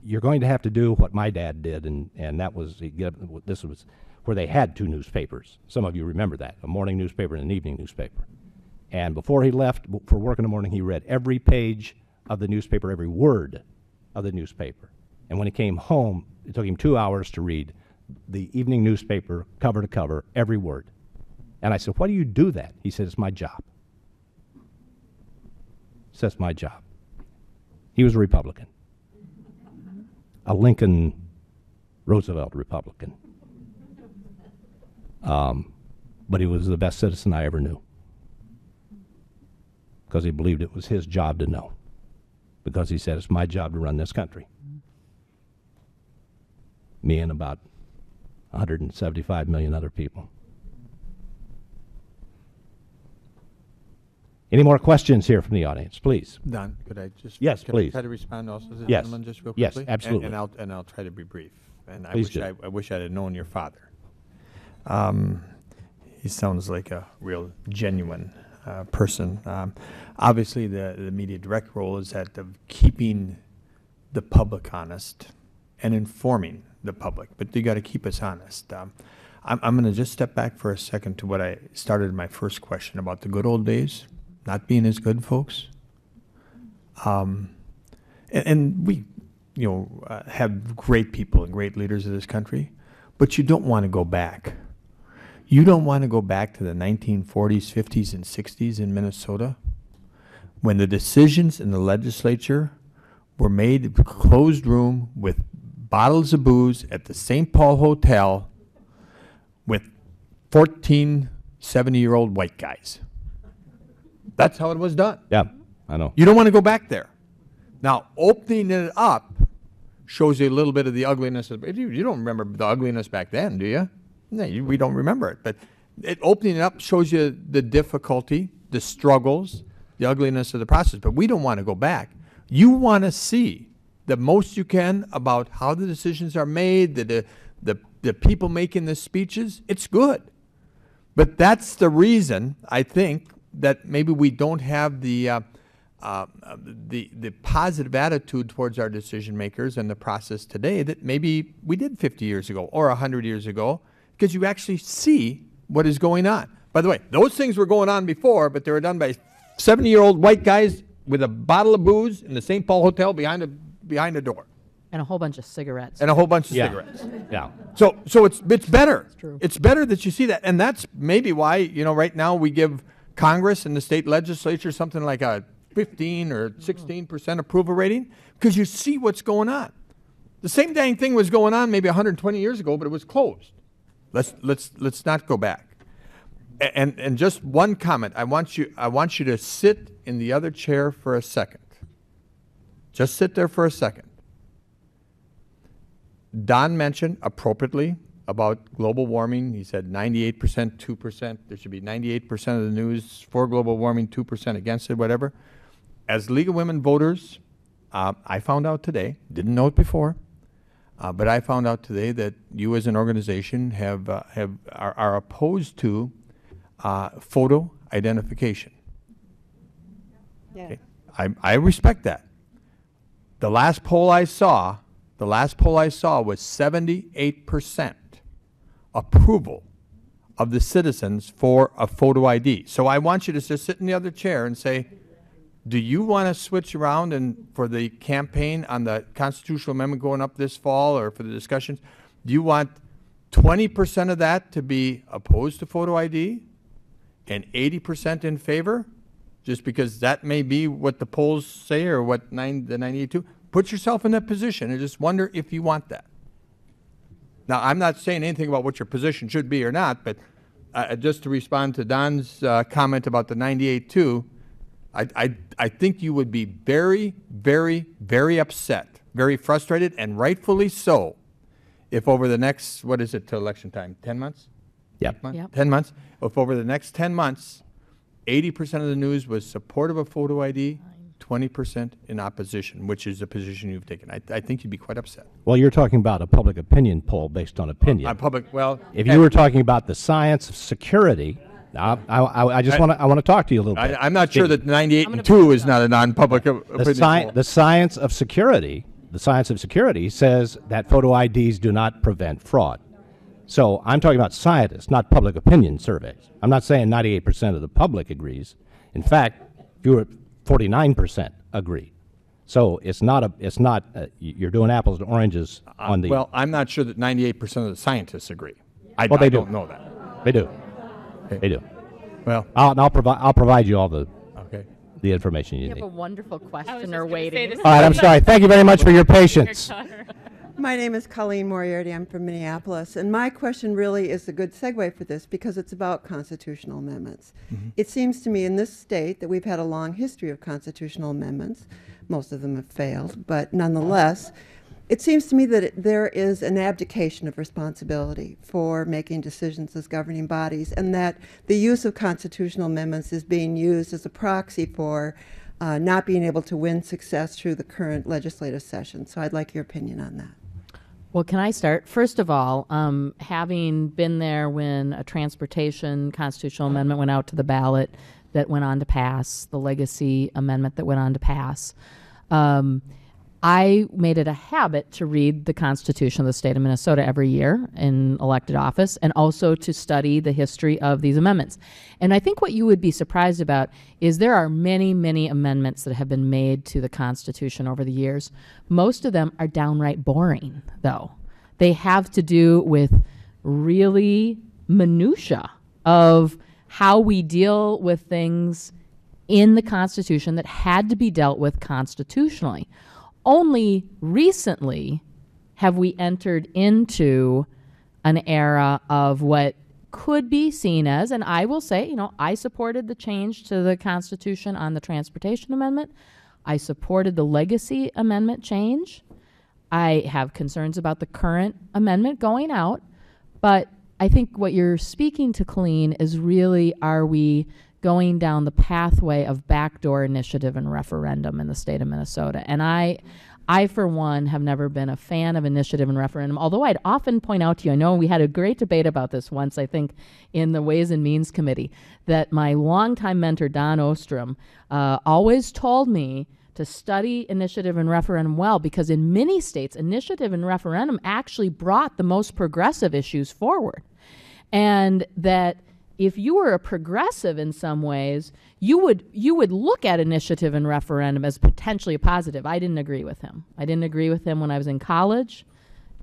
you're going to have to do what my dad did, and that was this was where they had 2 newspapers. Some of you remember that, a morning newspaper and an evening newspaper. And before he left for work in the morning, he read every page of the newspaper, every word of the newspaper. And when he came home, it took him 2 hours to read the evening newspaper cover to cover, every word. And I said, why do you do that? He said, it's my job. He said, it's my job. He was a Republican, a Lincoln Roosevelt Republican. But he was the best citizen I ever knew, because he believed it was his job to know, because he said, it's my job to run this country. Me and about 175 million other people. Any more questions here from the audience, please? Don, could I just Yes, can please. I try to respond also to the Yes. gentleman just real Yes, quickly? absolutely. And I'll try to be brief. And Please do. I wish I'd have known your father. He sounds like a real genuine person. Obviously, the media direct role is that of keeping the public honest and informing the public, but you got to keep us honest. I'm going to just step back for a second to what I started in my first question about the good old days not being as good, folks. And we, have great people and great leaders of this country, but you don't want to go back. You don't want to go back to the 1940s, 50s, and 60s in Minnesota when the decisions in the legislature were made in a closed room with bottles of booze at the St. Paul Hotel with 14 70-year-old white guys. That's how it was done. Yeah, I know. You don't want to go back there. Now, opening it up shows you a little bit of the ugliness. You don't remember the ugliness back then, do you? No, we don't remember it. But opening it up shows you the difficulty, the struggles, the ugliness of the process. But we don't want to go back. You want to see the most you can about how the decisions are made, the people making the speeches. It's good. But that's the reason, I think, that maybe we don't have the positive attitude towards our decision makers and the process today that maybe we did 50 years ago or 100 years ago, because you actually see what is going on. By the way, those things were going on before, but they were done by 70-year-old white guys with a bottle of booze in the St. Paul Hotel behind a door. And a whole bunch of cigarettes. And a whole bunch of Yeah. cigarettes. Yeah. So it's better. It's true. It's better that you see that. And that's maybe why, right now we give Congress and the state legislature something like a 15 or 16% approval rating, because you see what's going on. The same dang thing was going on maybe 120 years ago, but it was closed. Let's not go back. And just one comment. I want you to sit in the other chair for a second. Just sit there for a second. Don mentioned appropriately about global warming. He said 98%, 2%. There should be 98% of the news for global warming, 2% against it, whatever. As League of Women Voters, I found out today, didn't know it before, but I found out today that you as an organization are opposed to photo identification. Yeah. Okay. I respect that. The last poll I saw was 78% approval of the citizens for a photo ID. So I want you to just sit in the other chair and say, do you want to switch around and for the campaign on the constitutional amendment going up this fall or for the discussions, do you want 20% of that to be opposed to photo ID and 80% in favor? Just because that may be what the polls say or what the 98.2. Put yourself in that position and just wonder if you want that. Now, I'm not saying anything about what your position should be or not, but just to respond to Don's comment about the 98.2, I think you would be very, very, very upset, very frustrated, and rightfully so, if over the next, what is it till election time, 10 months? Yep. Yep. 10 months. If over the next 10 months, 80% of the news was supportive of photo ID, 20% in opposition, which is the position you've taken. I think you'd be quite upset. Well, you're talking about a public opinion poll based on opinion. If you were talking about the science of security, I just want to talk to you a little bit. I'm not sure that 98.2 is not a non-public opinion poll. The science of security says that photo IDs do not prevent fraud. So I'm talking about scientists, not public opinion surveys. I'm not saying 98% of the public agrees. In fact, if you were 49% agree. So you're doing apples to oranges on the. Well, I'm not sure that 98% of the scientists agree. I Well, they do. don't know that. They do. Okay. They do. Well, I'll provide you all the okay. information you We have need. a wonderful I was questioner just gonna say waiting. the All right, I'm sorry. Thank you very much for your patience. My name is Colleen Moriarty. I'm from Minneapolis. And my question really is a good segue for this because it's about constitutional amendments. It seems to me in this state that we've had a long history of constitutional amendments. Most of them have failed, but nonetheless, It seems to me that there is an abdication of responsibility for making decisions as governing bodies, and that the use of constitutional amendments is being used as a proxy for not being able to win success through the current legislative session. So I'd like your opinion on that. Well, can I start? First of all, having been there when a transportation constitutional amendment went out to the ballot that went on to pass, the legacy amendment that went on to pass, I made it a habit to read the Constitution of the state of Minnesota every year in elected office, and also to study the history of these amendments. And I think what you would be surprised about is there are many, many amendments that have been made to the Constitution over the years. Most of them are downright boring, though. They have to do with really minutia of how we deal with things in the Constitution that had to be dealt with constitutionally. Only recently have we entered into an era of what could be seen as, and I will say, I supported the change to the Constitution on the Transportation Amendment. I supported the Legacy Amendment change. I have concerns about the current amendment going out, but I think what you're speaking to, Colleen, is really, are we going down the pathway of backdoor initiative and referendum in the state of Minnesota? And I, for one, have never been a fan of initiative and referendum, although I'd often point out to you, I know we had a great debate about this once, I think, in the Ways and Means Committee, that my longtime mentor, Don Ostrom, always told me to study initiative and referendum well, because in many states, initiative and referendum actually brought the most progressive issues forward. And that if you were a progressive in some ways, you would look at initiative and referendum as potentially a positive. I didn't agree with him. I didn't agree with him when I was in college,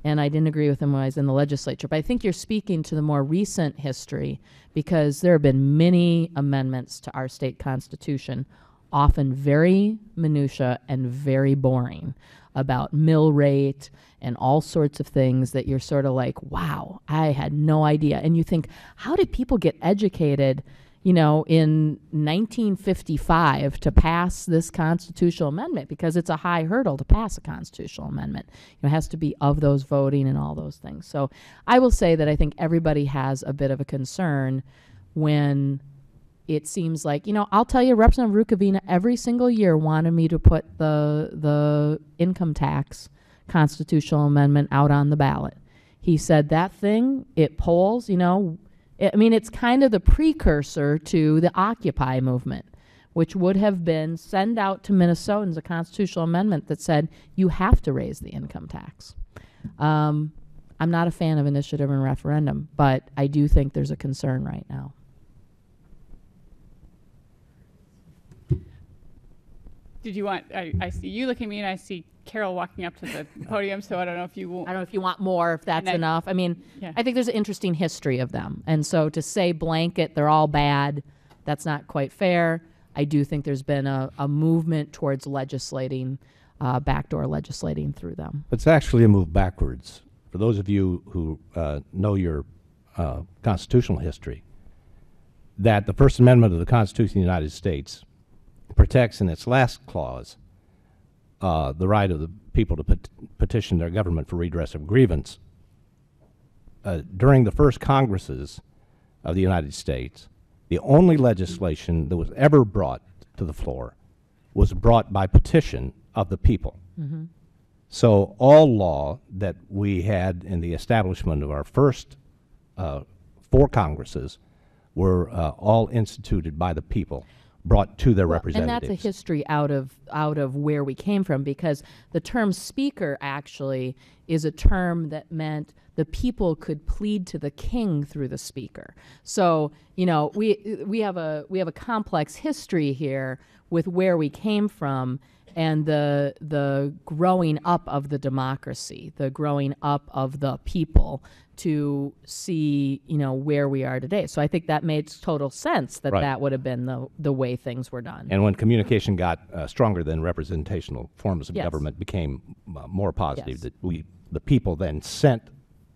and I didn't agree with him when I was in the legislature. But I think you're speaking to the more recent history, because there have been many amendments to our state constitution, often very minutia and very boring, about mill rate and all sorts of things that you're sort of like, wow, I had no idea. And you think, how did people get educated, in 1955 to pass this constitutional amendment? Because it's a high hurdle to pass a constitutional amendment. It has to be of those voting and all those things. So I will say that I think everybody has a bit of a concern when it seems like, I'll tell you, Representative Rukavina every single year wanted me to put the income tax constitutional amendment out on the ballot. He said that thing, it polls, it's kind of the precursor to the Occupy movement, which would have been send out to Minnesotans a constitutional amendment that said you have to raise the income tax. I'm not a fan of initiative and referendum, but I do think there's a concern right now. Did you want, I see you looking at me, and I see Carol walking up to the podium, so I don't know if you I don't know if you want more, if that's enough. I mean, yeah. I think there's an interesting history of them. And so to say blanket, they're all bad, that's not quite fair. I do think there's been a movement towards legislating, backdoor legislating through them. It's actually a move backwards. For those of you who know your constitutional history, that the First Amendment of the Constitution of the United States protects in its last clause the right of the people to petition their government for redress of grievance. During the first Congresses of the United States, the only legislation that was ever brought to the floor was brought by petition of the people. Mm-hmm. So all law that we had in the establishment of our first 4 Congresses were all instituted by the people, brought to their representatives. And that's a history out of where we came from, because the term speaker actually is a term that meant the people could plead to the king through the speaker. So, we have a complex history here with where we came from and the growing up of the democracy, the growing up of the people to see, where we are today. So I think that made total sense that Right. that would have been the way things were done. And when communication got stronger, then representational forms of Yes. government became more positive. Yes. That the people then sent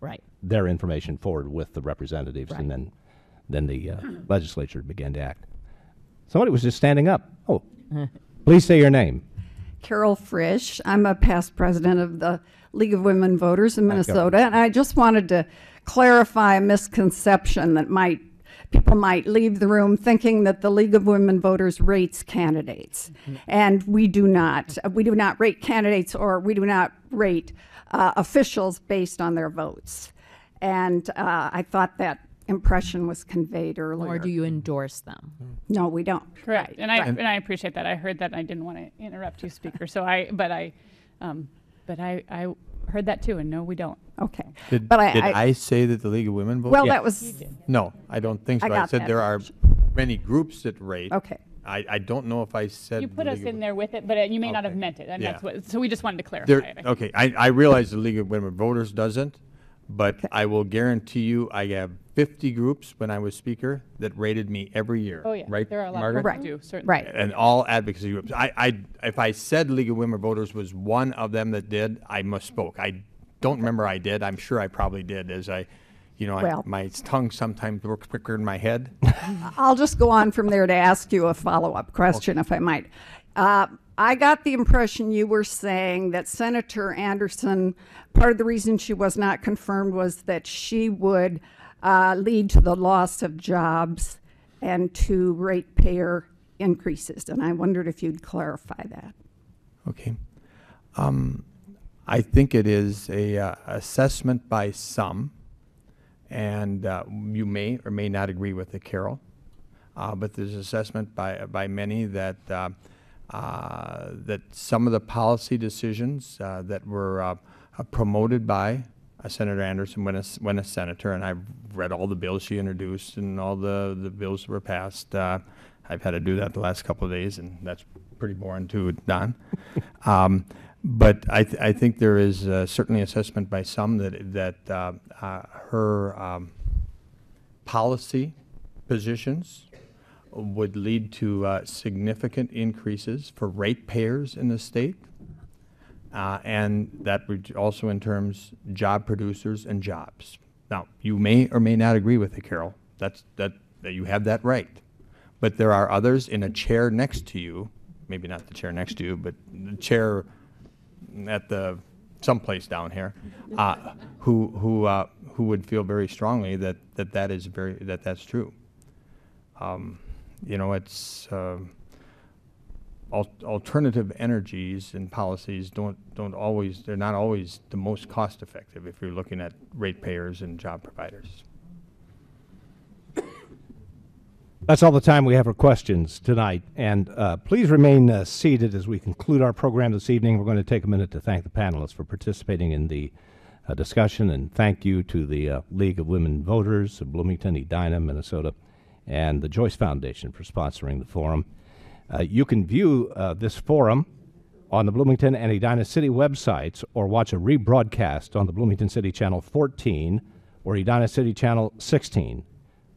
Right. their information forward with the representatives, Right. and then the legislature began to act. Somebody was just standing up. Oh, please say your name. Carol Frisch. I'm a past president of the League of Women Voters in Minnesota, and I just wanted to clarify a misconception that people might leave the room thinking that the League of Women Voters rates candidates. And we do not. We do not rate candidates, or we do not rate officials based on their votes. And I thought that impression was conveyed earlier. Or do you endorse them? No, we don't. Correct. And I appreciate that. I heard that, and I didn't want to interrupt you, Speaker. So I heard that too, and no, we don't. Okay. Did But I say that the League of Women vote? Well, that was, No, I don't think so. I I got said that. there are many groups that rate. okay. I don't know if I said. You put the us League of in there with it, but you may not have Okay. meant it, and Yeah. that's what. So we just wanted to clarify There, it. okay, I realize the League of Women Voters doesn't, but I will guarantee you I have 50 groups when I was Speaker that rated me every year. Oh yeah, Right, there are a lot Margaret? of Right. people who do certainly. Right. And all advocacy groups. If I said League of Women Voters was one of them that did, I misspoke. I don't remember I did. I'm sure I probably did, as Well- my tongue sometimes works quicker in my head. I'll just go on from there to ask you a follow-up question, if I might. I got the impression you were saying that Senator Anderson, part of the reason she was not confirmed was that she would lead to the loss of jobs and to ratepayer increases. And I wondered if you'd clarify that. Okay. I think it is a assessment by some, and you may or may not agree with it, Carol. But there's assessment by many that that some of the policy decisions that were promoted by Senator Anderson when a senator, and I've read all the bills she introduced and all the bills that were passed. I've had to do that the last couple of days, and that's pretty boring too, Don. But I think there is certainly assessment by some that her policy positions would lead to significant increases for ratepayers in the state, and that would also in terms job producers and jobs. Now, you may or may not agree with it, Carol. That you have that right, but there are others in a chair next to you, maybe not the chair next to you, but the chair at the someplace down here, who would feel very strongly that's true. It's alternative energies and policies they're not always the most cost effective if you're looking at ratepayers and job providers. That's all the time we have for questions tonight. And please remain seated as we conclude our program this evening. We're going to take a minute to thank the panelists for participating in the discussion, and thank you to the League of Women Voters of Bloomington, Edina, Minnesota, and the Joyce Foundation for sponsoring the forum. You can view this forum on the Bloomington and Edina City websites, or watch a rebroadcast on the Bloomington City Channel 14 or Edina City Channel 16.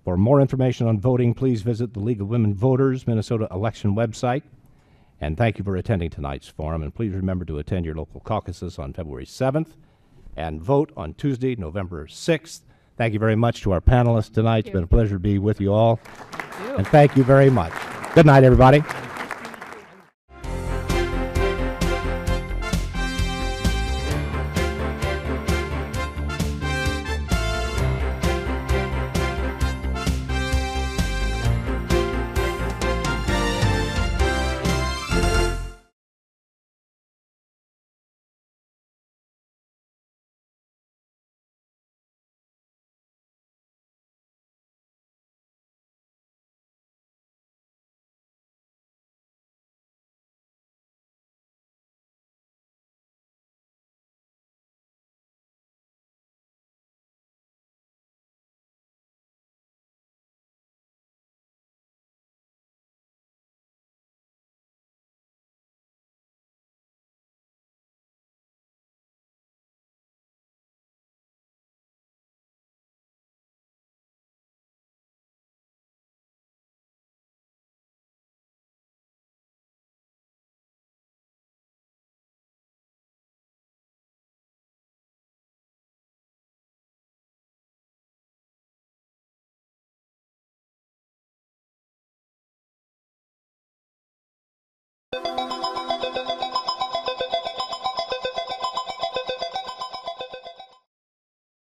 For more information on voting, please visit the League of Women Voters Minnesota election website. And thank you for attending tonight's forum. And please remember to attend your local caucuses on February 7th and vote on Tuesday, November 6th. Thank you very much to our panelists tonight. It's been a pleasure to be with you all. And thank you very much. Good night, everybody.